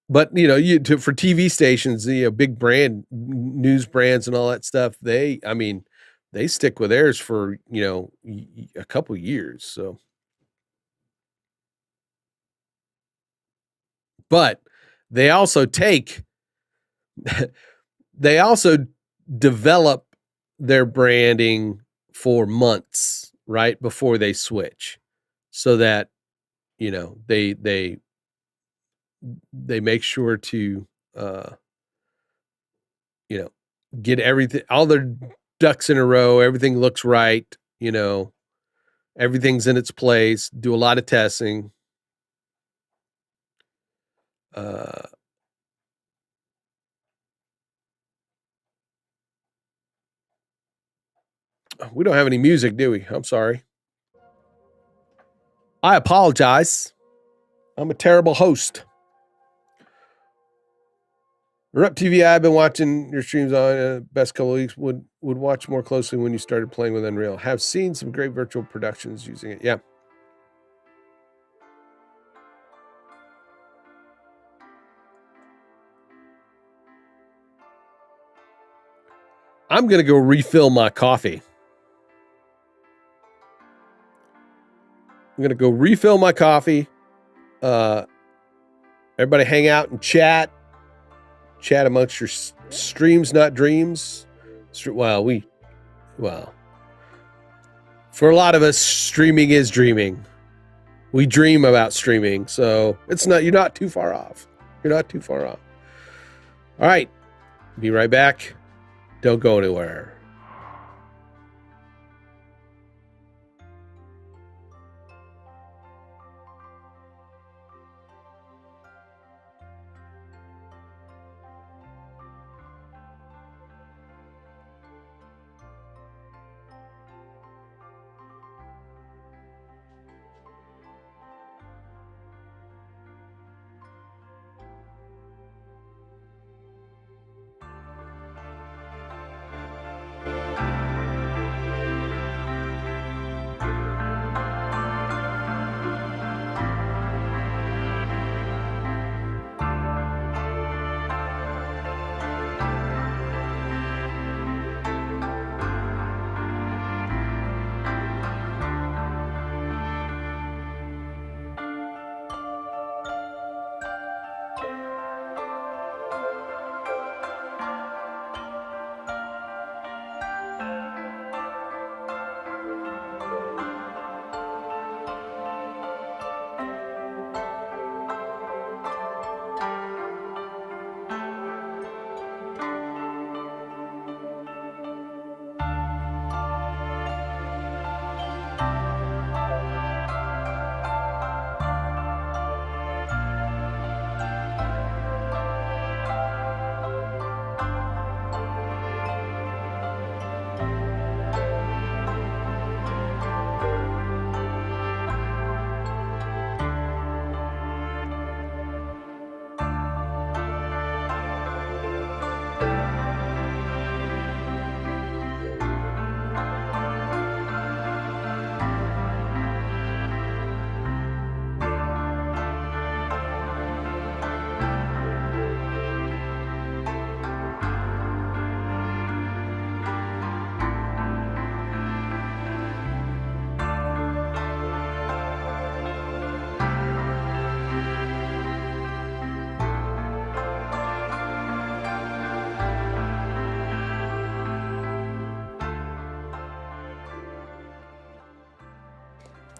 But for TV stations, big news brands and all that stuff, they stick with theirs for a couple years. So, but they also they also develop their branding for months right before they switch, so that they make sure to you know get everything, all their ducks in a row, everything looks right, everything's in its place, do a lot of testing. uh we don't have any music, do we? I'm sorry. I apologize. I'm a terrible host. Rep TV, I've been watching your streams on best couple of weeks. Would watch more closely when you started playing with Unreal. Have seen some great virtual productions using it. Yeah. I'm going to go refill my coffee. I'm going to go refill my coffee. Everybody hang out and chat. Chat amongst your streams, not dreams. Well, for a lot of us, streaming is dreaming. We dream about streaming. So you're not too far off. You're not too far off. All right. Be right back. Don't go anywhere.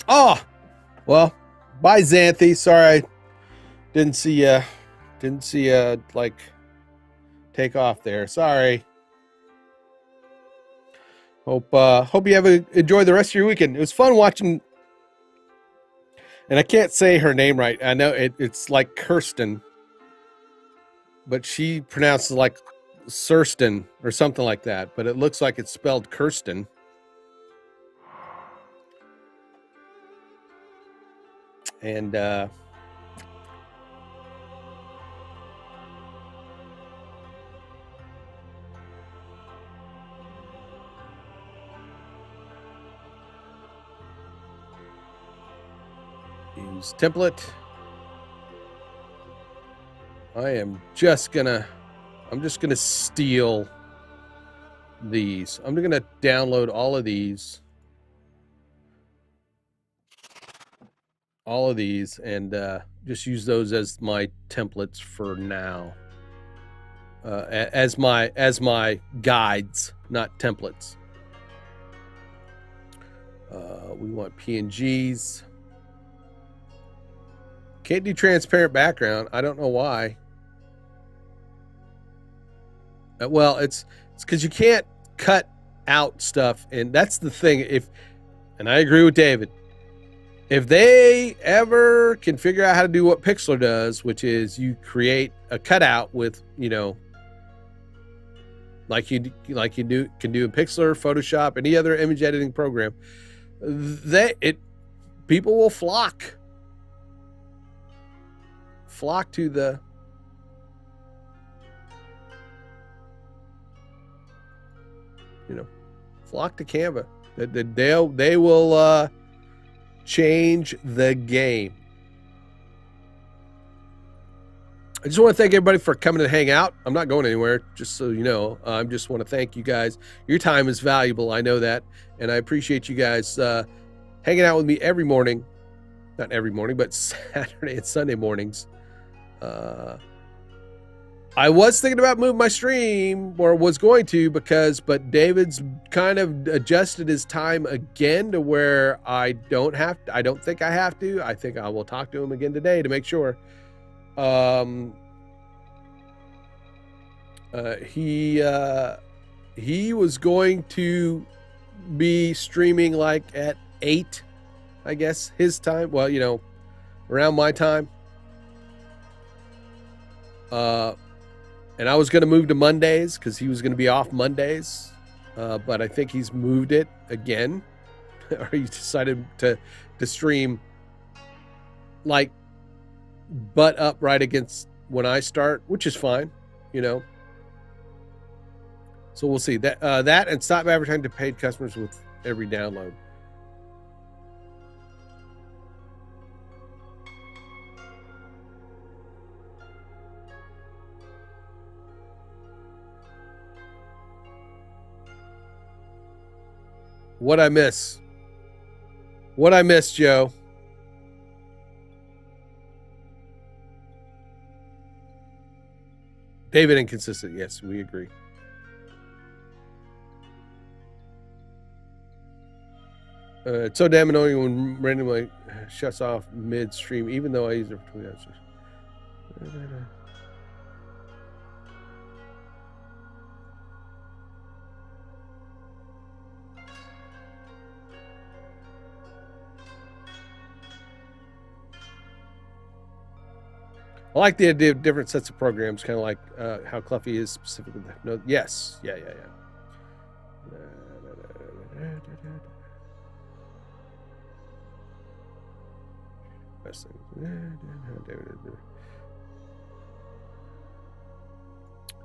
Oh, well, bye, Xanthi. Sorry, I didn't see like take off there. Sorry. Hope you enjoy the rest of your weekend. It was fun watching, and I can't say her name right. I know it's like Kirsten, but she pronounces like Kirsten or something like that. But it looks like it's spelled Kirsten. And use template. I'm just gonna steal these. I'm gonna download all of these. And just use those as my templates for now, as my guides, not templates. We want PNGs. Can't do transparent background. I don't know why. Well, it's because you can't cut out stuff, and that's the thing. And I agree with David. If they ever can figure out how to do what Pixlr does, which is you create a cutout with, like you can do in Pixlr, Photoshop, any other image editing program, people will flock to the flock to Canva. They will change the game. I just want to thank everybody for coming to hang out. I'm not going anywhere, just so you know. I just want to thank you guys. Your time is valuable. I know that. And I appreciate you guys hanging out with me every morning. Not every morning, but Saturday and Sunday mornings. I was thinking about moving my stream, or was going to, but David's kind of adjusted his time again to where I don't think I have to. I think I will talk to him again today to make sure. He was going to be streaming like at 8, I guess, his time. Well, around my time. And I was going to move to Mondays because he was going to be off Mondays. But I think he's moved it again. Or he decided to stream like butt up right against when I start, which is fine, So we'll see that and stop advertising to paid customers with every download. What I miss, Joe. David inconsistent. Yes, we agree. It's so damn annoying when randomly shuts off midstream, even though I use it for 20 hours. I like the idea of different sets of programs, kind of like how Cluffy is specifically. No, yes, yeah.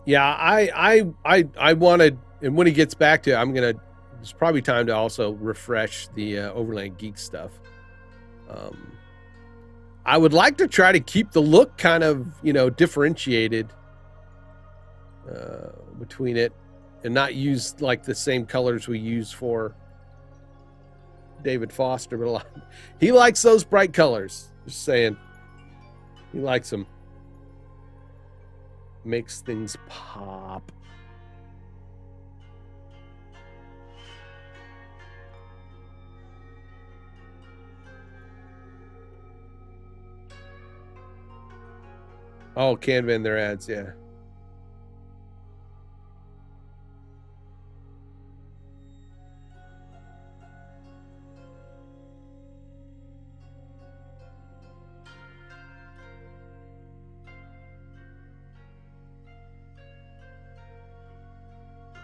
Yeah, I wanted, and when he gets back to it, it's probably time to also refresh the Overland Geeks stuff. I would like to try to keep the look kind of, differentiated between it and not use like the same colors we use for David Foster, but he likes those bright colors. Just saying. He likes them. Makes things pop. Oh, Canva in their ads, yeah.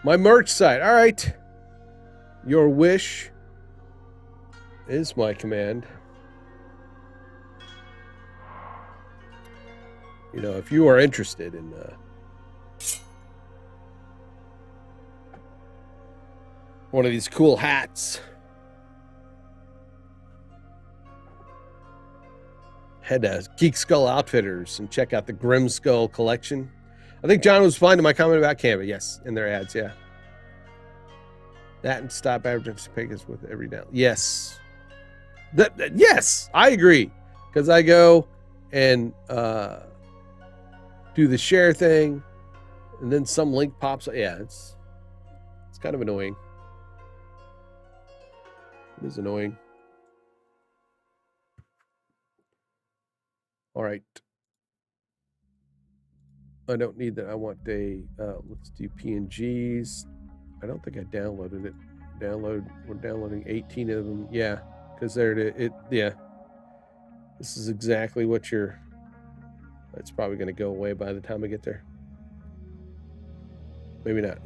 My merch site. All right. Your wish is my command. If you are interested in one of these cool hats, head to Geek Skull Outfitters and check out the Grim Skull collection. I think John was fine to my comment about Canva. Yes, in their ads, yeah. That and stop advertising pages with every down. Yes. Yes, I agree. Because I go and do the share thing, and then some link pops up. Yeah, it's kind of annoying. It is annoying. All right. I don't need that. I want let's do PNGs. I don't think I downloaded it. We're downloading 18 of them. Yeah, because yeah. This is exactly what it's probably going to go away by the time I get there. Maybe not.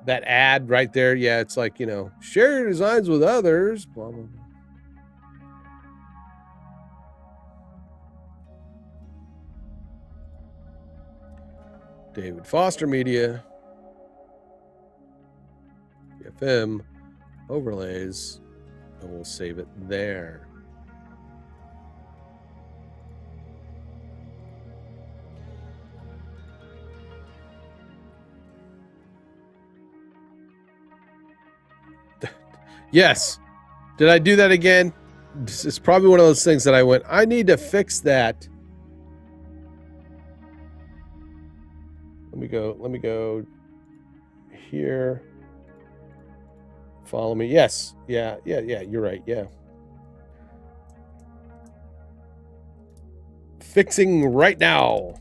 that ad right there. Yeah, it's like, share your designs with others. Blah, blah, blah. David Foster Media, FM, overlays, and we'll save it there. Yes. Did I do that again? This is probably one of those things that I went, I need to fix that. Let me go here. Follow me. Yes. Yeah. You're right. Yeah. Fixing right now.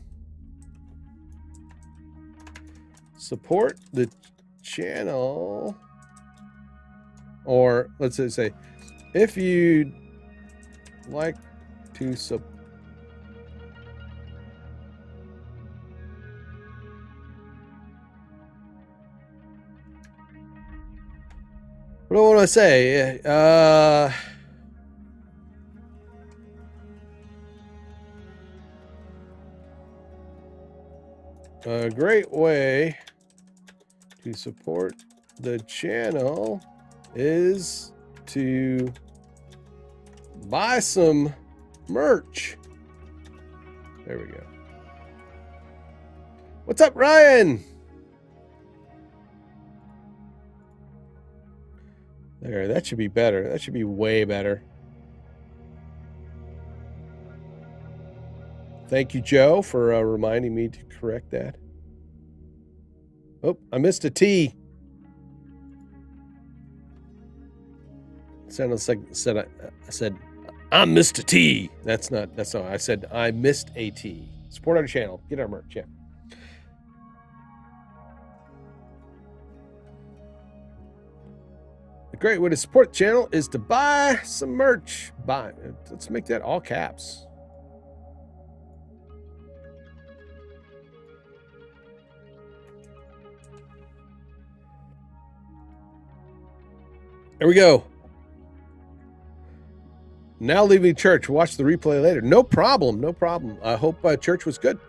Support the channel. Or let's say, if you'd like to support. What do I want to say? A great way to support the channel is to buy some merch. There we go. What's up, Ryan? There, that should be better. That should be way better. Thank you, Joe, for reminding me to correct that. Oh, I missed a T. Sounded like I said I missed a T. That's not. I said I missed a T. Support our channel. Get our merch. Yeah. A great way to support the channel is to buy some merch. Buy. Let's make that all caps. There we go. Now leaving church. Watch the replay later. No problem. No problem. I hope church was good.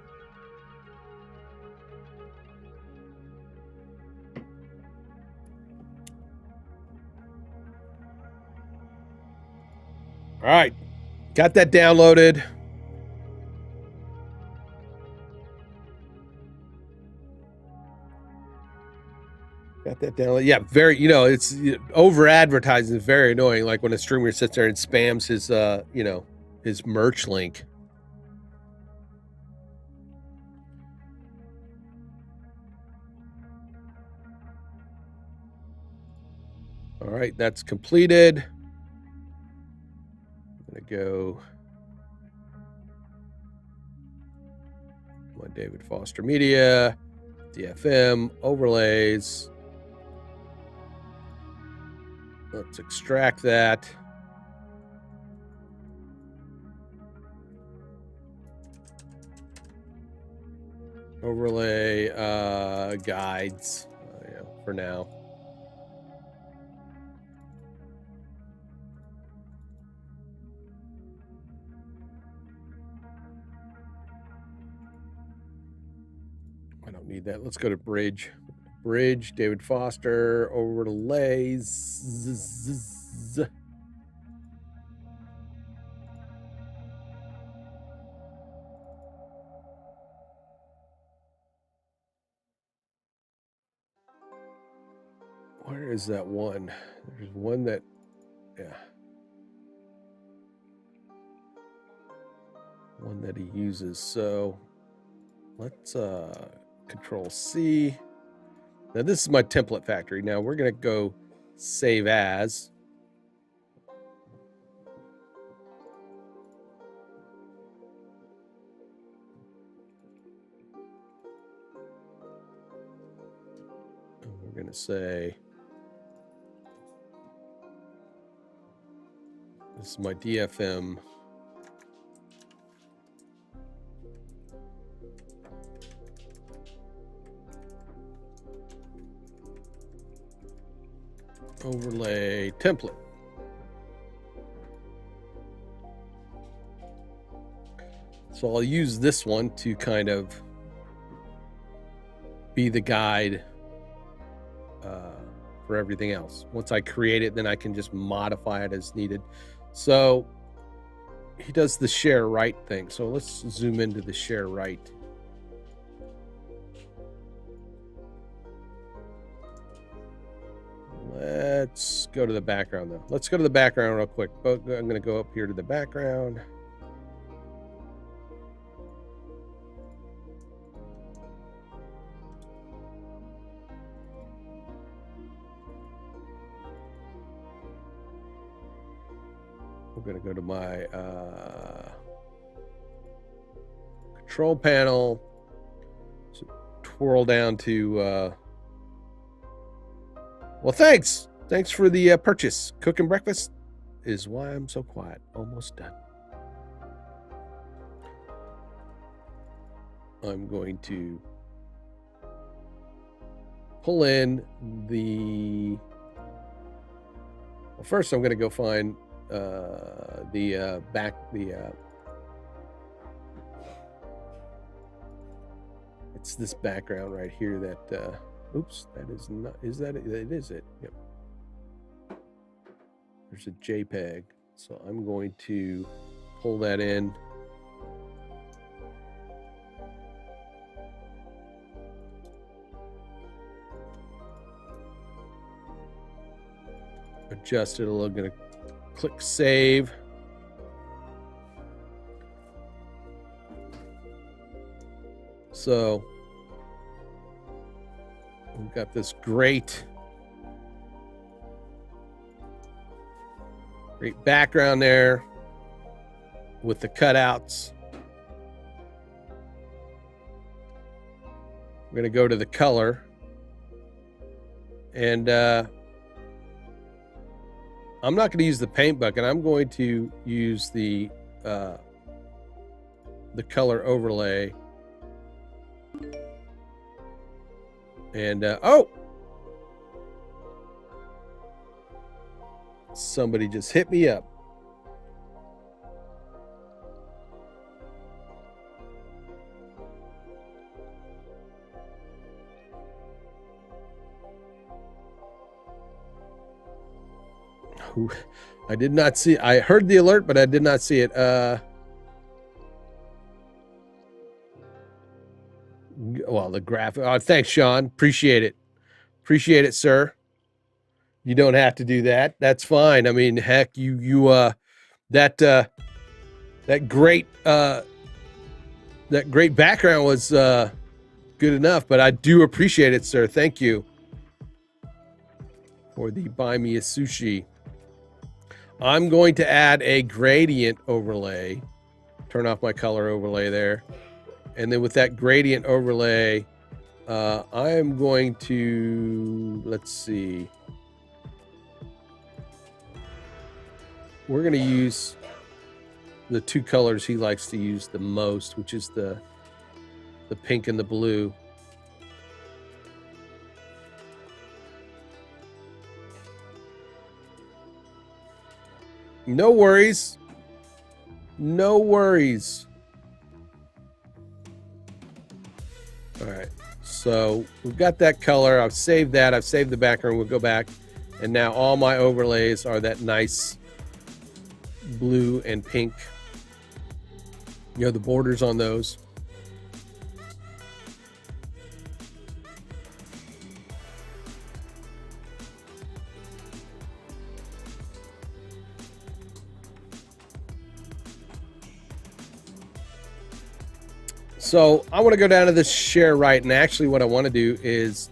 All right. Got that downloaded. Got that downloaded. Yeah, very, it's over advertising is very annoying. Like when a streamer sits there and spams his, his merch link. All right, that's completed. I'm going to go my David Foster Media, DFM, overlays. Let's extract that. Overlay guides for now. I don't need that. Let's go to bridge. Bridge, David Foster, overlays. Where is that one? There's one that, yeah. One that he uses. So let's Control C. Now this is my template factory. Now we're going to go save as. And we're going to say, this is my DFM. overlay template. So I'll use this one to kind of be the guide for everything else. Once I create it, then I can just modify it as needed. So he does the share right thing. So let's zoom into the share right. Let's go to the background though. Let's go to the background real quick. I'm going to go up here to the background. I'm going to go to my control panel, so twirl down to, well, thanks for the purchase. Cooking breakfast is why I'm so quiet. Almost done. I'm going to pull in the, well, first I'm going to go find it's this background right here that oops, that is not, is that it? It is it. Yep. There's a JPEG. So I'm going to pull that in. Adjust it a little. I'm going to click save. So we've got this great background there with the cutouts. We're going to go to the color, and I'm not going to use the paint bucket. I'm going to use the color overlay. And oh, somebody just hit me up. I did not see. I heard the alert, but I did not see it. Well, the graphic. Oh, thanks, Sean. Appreciate it. Appreciate it, sir. You don't have to do that. That's fine. I mean, heck, that great background was good enough. But I do appreciate it, sir. Thank you for the buy me a sushi. I'm going to add a gradient overlay. Turn off my color overlay there. And then with that gradient overlay, I am going to, let's see. We're going to use the two colors he likes to use the most, which is the pink and the blue. No worries. No worries. All right, so we've got that color. I've saved that. I've saved the background. We'll go back. And now all my overlays are that nice blue and pink. You know, the borders on those. So I want to go down to this share right, and actually what I want to do is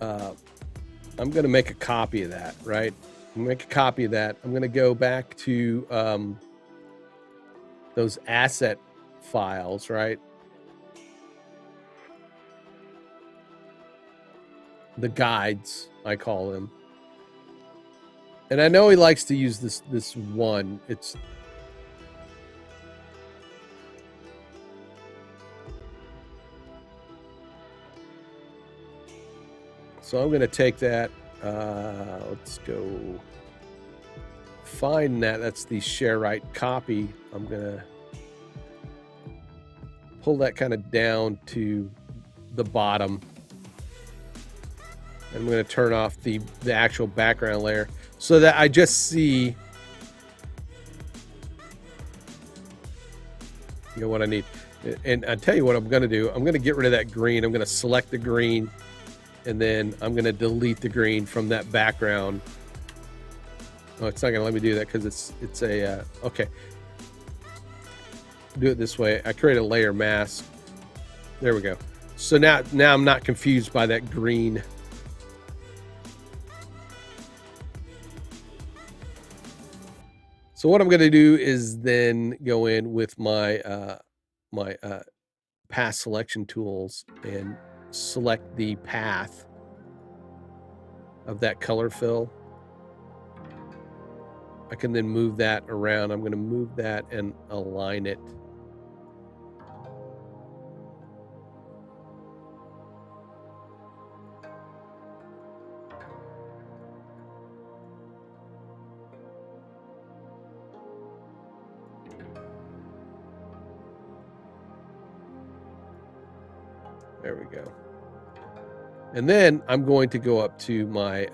I'm going to make a copy of that, right? I'm going to make a copy of that. I'm going to go back to those asset files, right? The guides, I call them. And I know he likes to use this one. It's so I'm going to take that Let's go find that. That's the share right copy. I'm gonna pull that kind of down to the bottom. I'm going to turn off the actual background layer so that I just see, you know, what I need. And I'll tell you what I'm going to do. I'm going to get rid of that green. I'm going to select the green, and then I'm going to delete the green from that background. Oh, it's not going to let me do that because it's a, okay. Do it this way. I create a layer mask. There we go. So now I'm not confused by that green. So what I'm going to do is then go in with my path selection tools and select the path of that color fill. I can then move that around. I'm going to move that and align it. There we go. And then I'm going to go up to my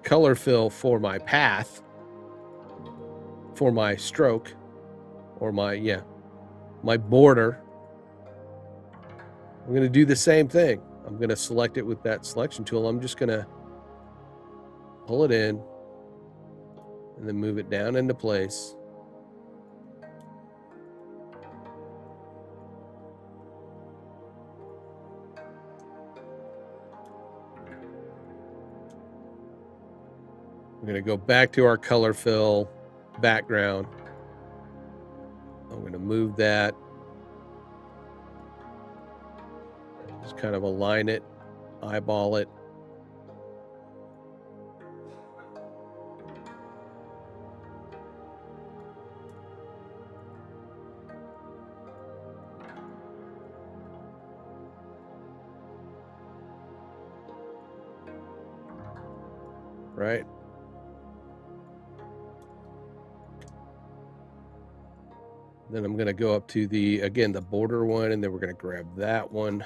color fill for my path, for my stroke, or my border. I'm going to do the same thing. I'm going to select it with that selection tool. I'm just going to pull it in and then move it down into place. We're going to go back to our color fill background. I'm going to move that. Just kind of align it, eyeball it. Right. Then I'm going to go up to the border one, and then we're going to grab that one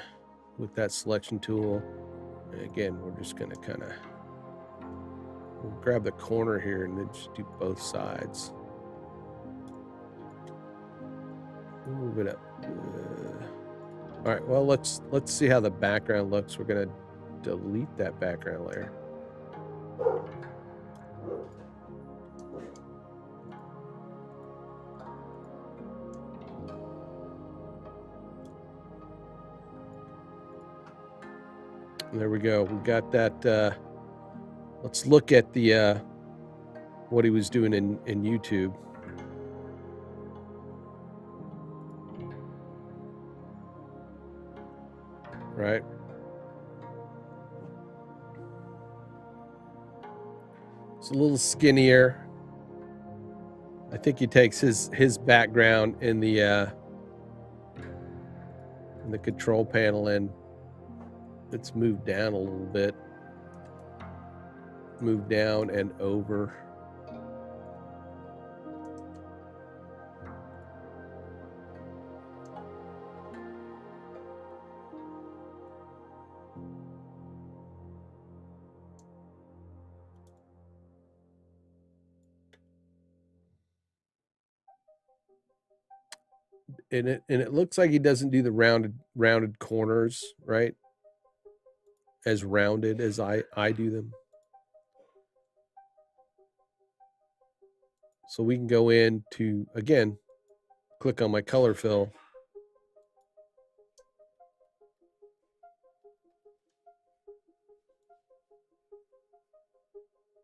with that selection tool. And again, we're just going to we'll grab the corner here and then just do both sides. Move it up. All right, well, let's see how the background looks. We're going to delete that background layer. There we go. We got that. Let's look at the what he was doing in YouTube. Right. It's a little skinnier. I think he takes his background in the control panel, and it's moved down a little bit. Move down and over. And it looks like he doesn't do the rounded corners, right? As rounded as I do them. So we can go in to, again, click on my color fill.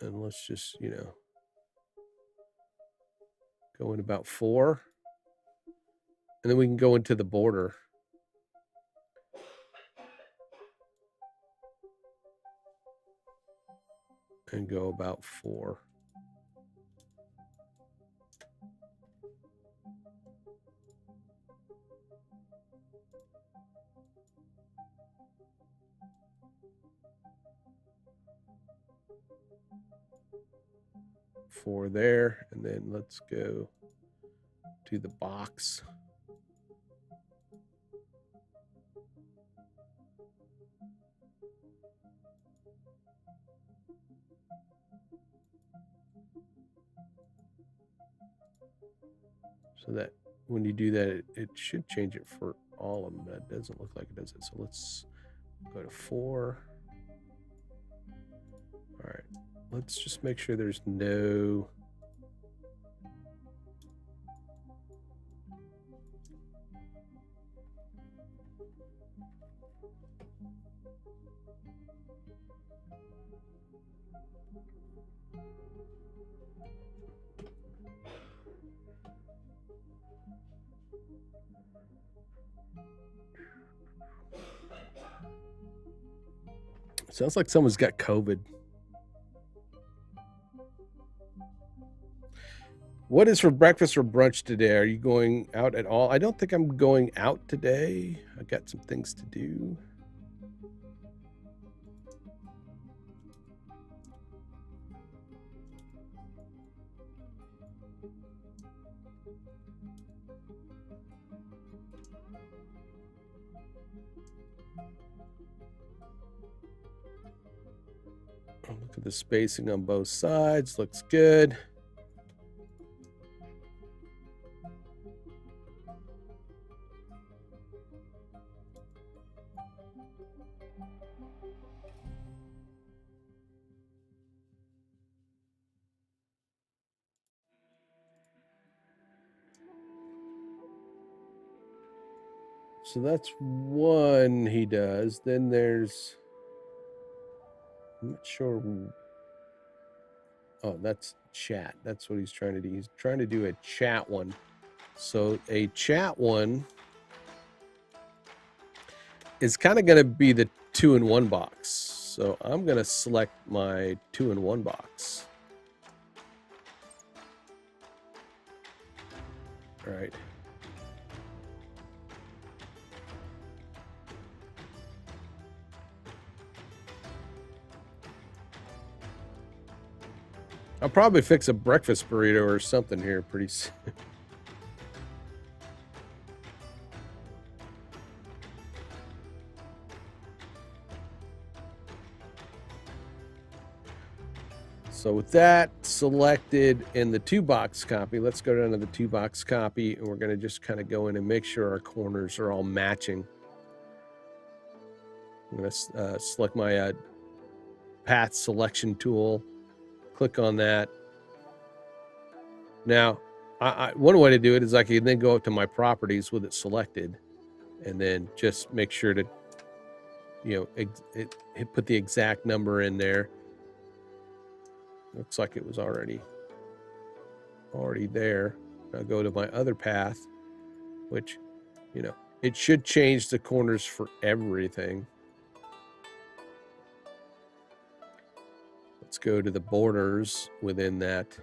And let's just, go in about 4. And then we can go into the border. And go about 4. 4 there, and then let's go to the box. So that when you do that, it should change it for all of them. That doesn't look like it does it. So let's go to 4. All right, let's just make sure there's no... Sounds like someone's got COVID. What is for breakfast or brunch today? Are you going out at all? I don't think I'm going out today. I got some things to do. Look at the spacing on both sides. Looks good. So that's one he does. Then there's... I'm not sure. Oh, that's chat. That's what he's trying to do. He's trying to do a chat one. So a chat one is kind of going to be the 2-in-1 box. So I'm going to select my 2-in-1 box. All right. I'll probably fix a breakfast burrito or something here pretty soon. So with that selected in the 2-box copy, let's go down to the 2-box copy, and we're going to just kind of go in and make sure our corners are all matching. I'm going to select my path selection tool. Click on that. Now, one way to do it is I can then go up to my properties with it selected, and then just make sure to, put the exact number in there. Looks like it was already there. I'll go to my other path, which, it should change the corners for everything. Let's go to the borders within that.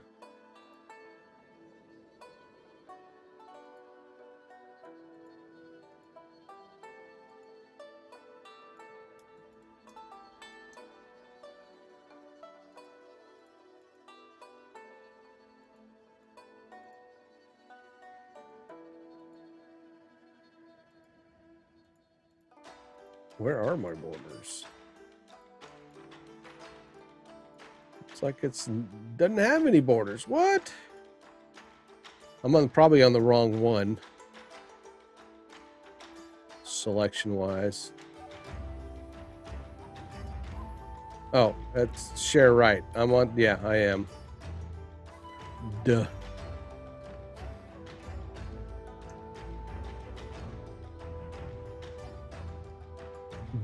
Where are my borders? Looks like it's doesn't have any borders. What? I'm probably on the wrong one. Selection wise. Oh, that's share right. I'm on. Yeah, I am. Duh.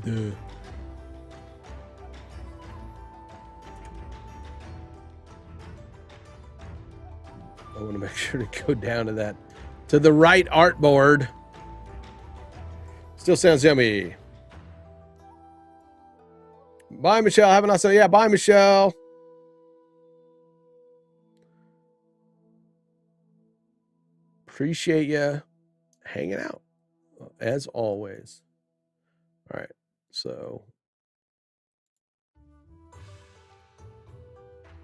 Duh. I want to make sure to go down to that, to the right artboard. Still sounds yummy. Bye, Michelle. Have a nice day. Yeah, bye, Michelle. Appreciate you hanging out, as always. All right, so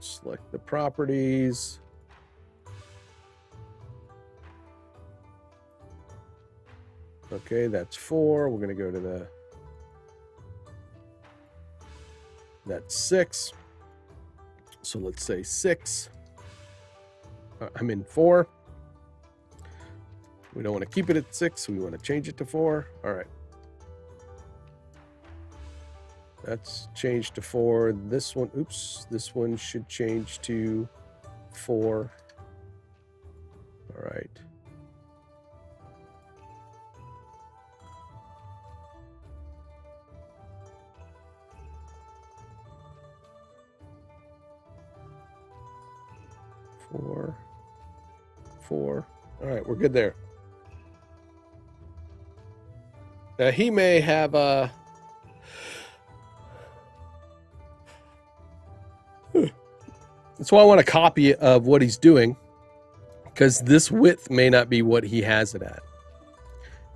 Select the properties. Okay, that's 4. We're going to go to that's 6. So let's say 6. I'm in 4. We don't want to keep it at 6. We want to change it to 4. All right. That's changed to 4. This one, oops, this one should change to 4. All right. Four. All right, we're good there. Now he may have a. That's why I want a copy of what he's doing, because this width may not be what he has it at.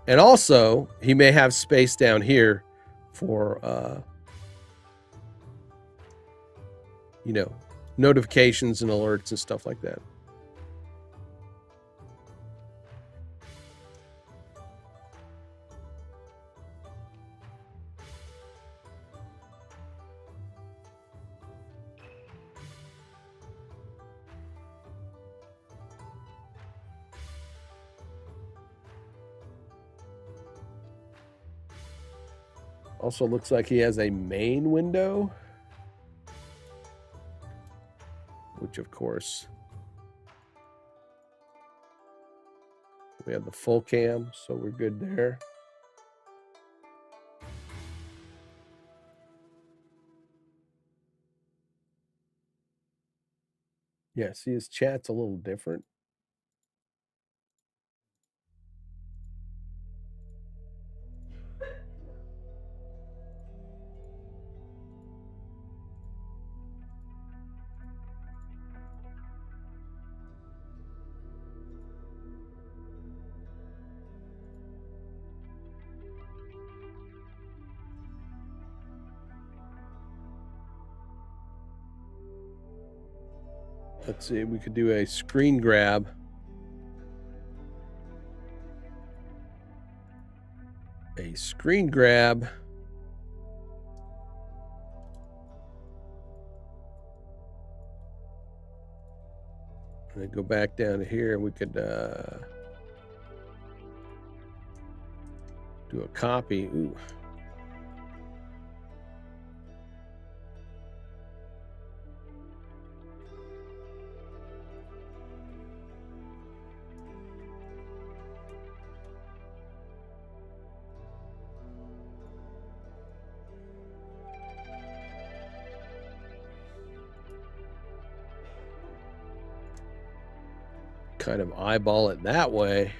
And also, he may have space down here for, you know, notifications and alerts and stuff like that. Also looks like he has a main window, which of course we have the full cam, so we're good there. Yeah, see, his chat's a little different. Let's see, we could do a screen grab. A screen grab. And then go back down to here, and we could do a copy. Ooh. Kind of eyeball it that way.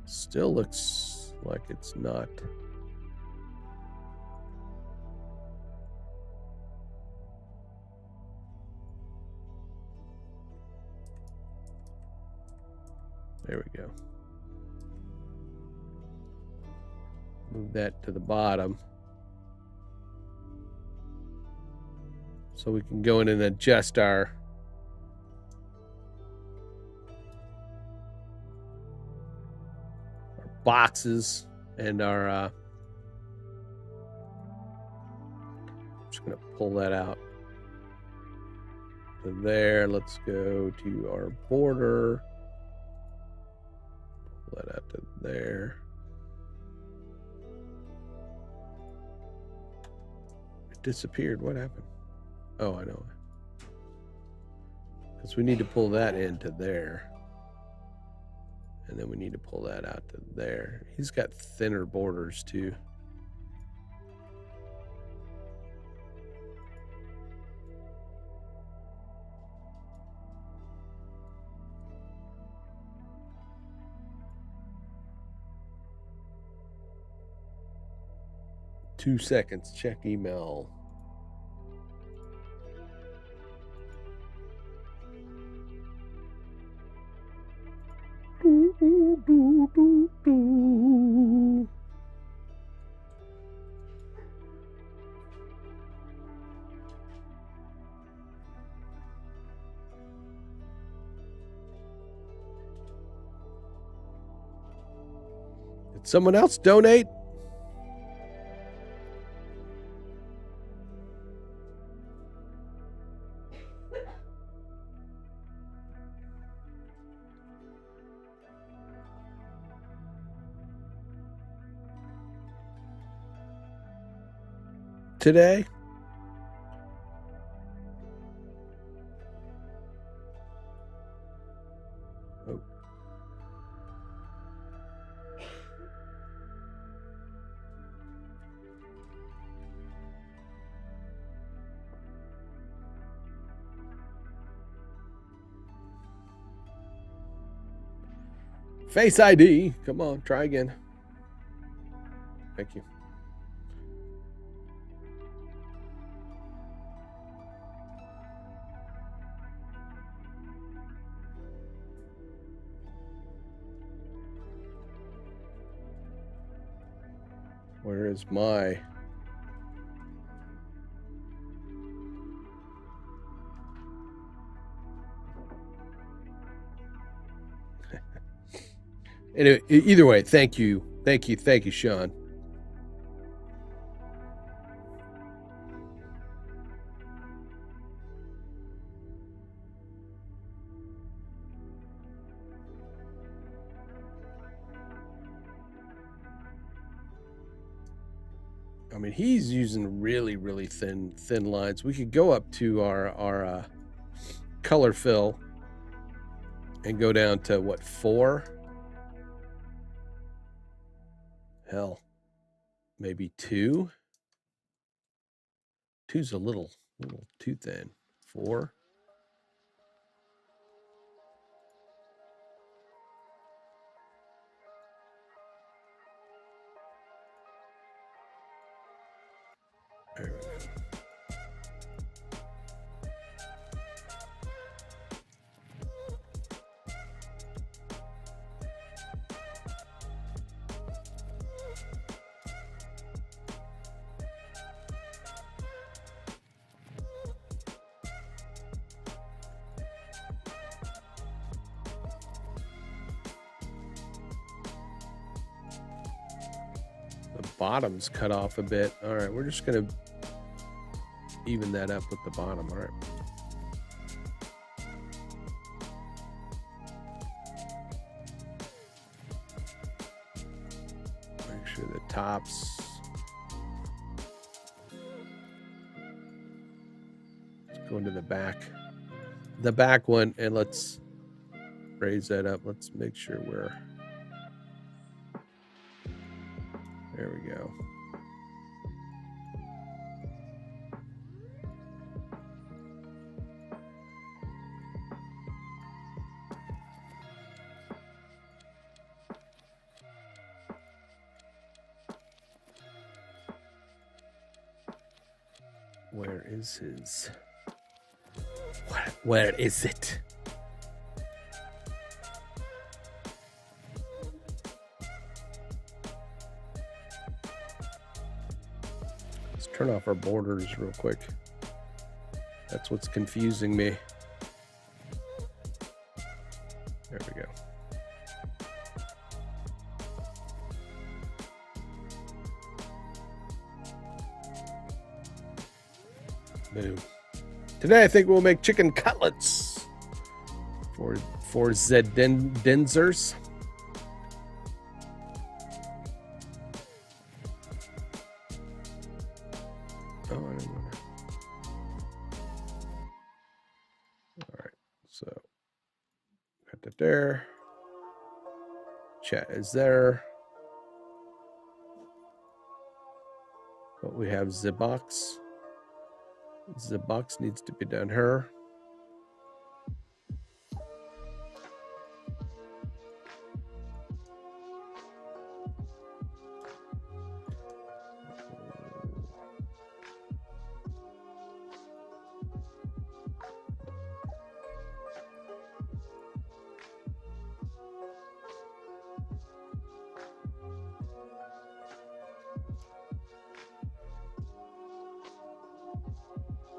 Still looks like it's not. There we go. Move that to the bottom, so we can go in and adjust our boxes and our I'm just going to pull that out to there. Let's go to our border, pull that out to there. It disappeared. What happened? Oh, I know, because we need to pull that into there. And then we need to pull that out to there. He's got thinner borders too. Two seconds, check email. Did someone else donate? Today? Oh. Face ID. Come on, try again. Thank you. Where is my... Anyway, either way, thank you, Sean. I mean, he's using really thin lines. We could go up to our color fill and go down to what, 4? Hell, maybe 2. 2's a little too thin. 4. There we go. The bottom's cut off a bit. All right, we're just gonna even that up with the bottom. All right. Make sure the tops. Let's go into the back one, and let's raise that up. Let's make sure we're, there we go. Where is his? Where is it? Let's turn off our borders real quick. That's what's confusing me. There we go. Boom. Today I think we'll make chicken cutlets for Denzers. Oh, I didn't want to. All right, so got that there. Chat is there. But we have the box. The box needs to be down here.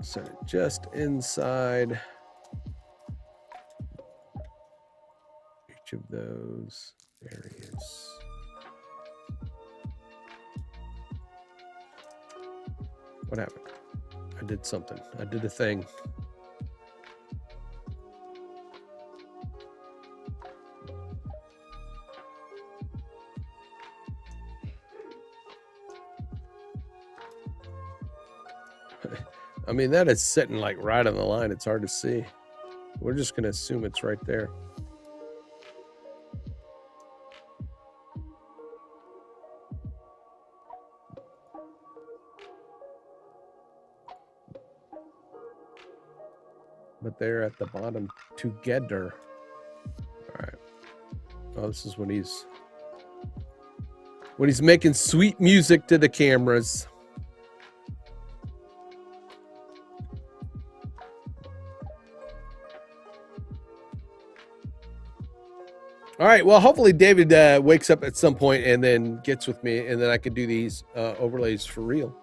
Set it just inside each of those areas. What happened? I did something. I did a thing. I mean, that is sitting like right on the line. It's hard to see. We're just going to assume it's right there. But they're at the bottom together. All right. Oh, this is when he's making sweet music to the cameras. All right. Well, hopefully David wakes up at some point and then gets with me, and then I could do these overlays for real.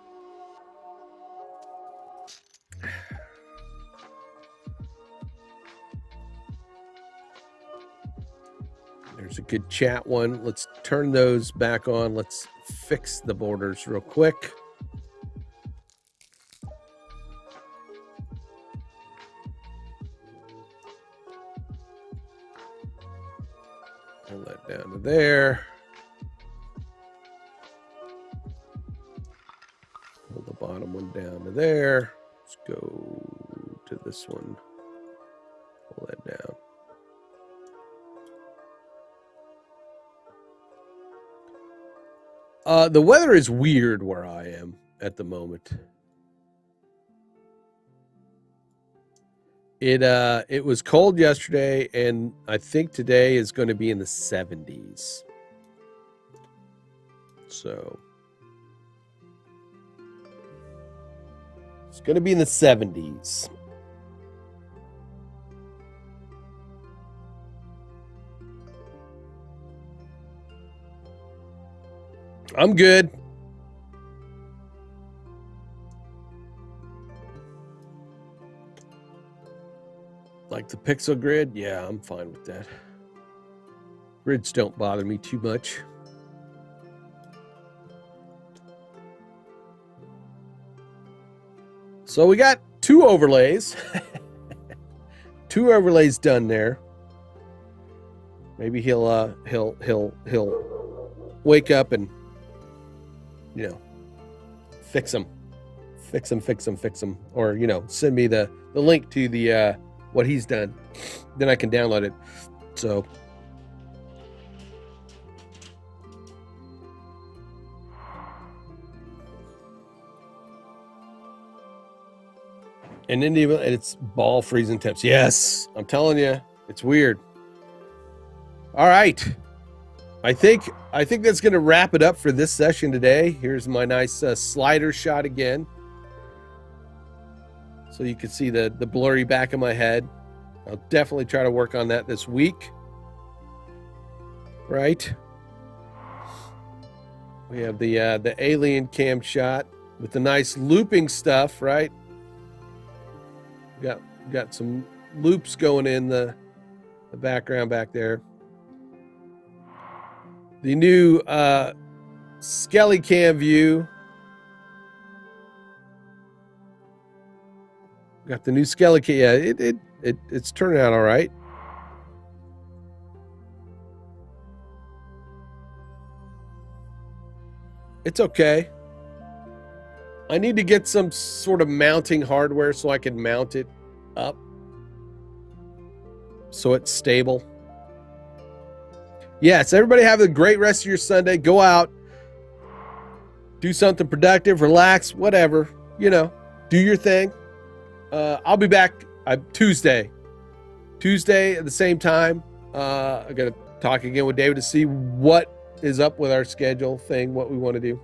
There's a good chat one. Let's turn those back on. Let's fix the borders real quick. Pull that down to there. Pull the bottom one down to there. Let's go to this one. Pull that down. The weather is weird where I am at the moment. It was cold yesterday, and I think today is going to be in the 70s. So it's going to be in the 70s. I'm good. Like the pixel grid? Yeah, I'm fine with that. Grids don't bother me too much. So we got 2 overlays. 2 overlays done there. Maybe he'll wake up and, you know, fix them, or, you know, send me the link to the what he's done, then I can download it. So and then it's ball freezing temps. Yes, I'm telling you, it's weird. All right. I think that's going to wrap it up for this session today. Here's my nice slider shot again. So you can see the blurry back of my head. I'll definitely try to work on that this week. Right? We have the alien cam shot with the nice looping stuff, right? Got some loops going in the background back there. The new Skelly cam view. Got the new Skelly cam. Yeah, it's turning out all right. It's okay. I need to get some sort of mounting hardware so I can mount it up so it's stable. Yes, everybody have a great rest of your Sunday. Go out, do something productive, relax, whatever, you know, do your thing. I'll be back Tuesday at the same time. I got to talk again with David to see what is up with our schedule thing, what we want to do.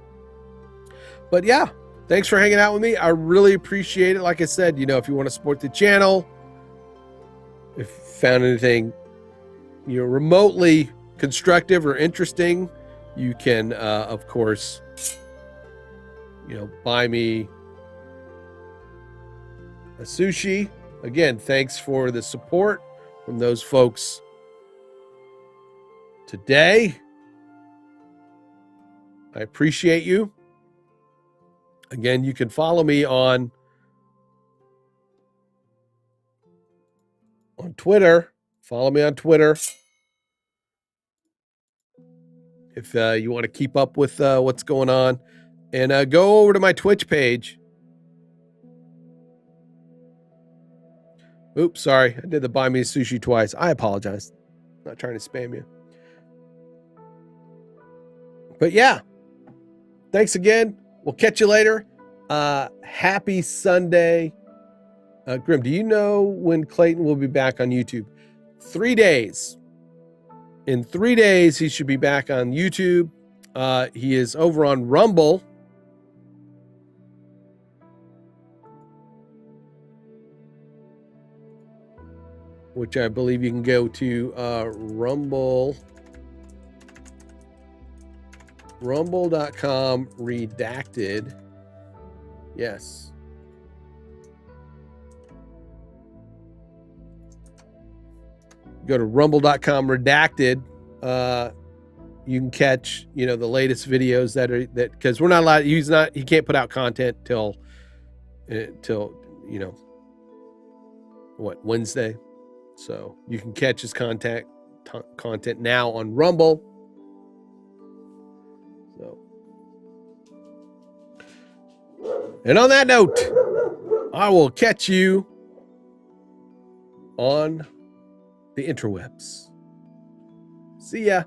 But yeah, thanks for hanging out with me. I really appreciate it. Like I said, you know, if you want to support the channel, if you found anything, you know, remotely constructive or interesting, you can of course, you know, buy me a sushi. Again, thanks for the support from those folks today. I appreciate you. Again, you can follow me on Twitter. Follow me on Twitter if you want to keep up with what's going on. And go over to my Twitch page. Oops, sorry. I did the buy me sushi twice. I apologize. Not trying to spam you. But yeah. Thanks again. We'll catch you later. Happy Sunday. Grim, do you know when Clayton will be back on YouTube? 3 days. In 3 days, he should be back on YouTube. He is over on Rumble. Which I believe you can go to Rumble. Rumble.com redacted. Yes. Go to rumble.com redacted. You can catch, the latest videos that because we're not allowed, he can't put out content till Wednesday. So you can catch his content now on Rumble. So, and on that note, I will catch you on the interwebs. See ya.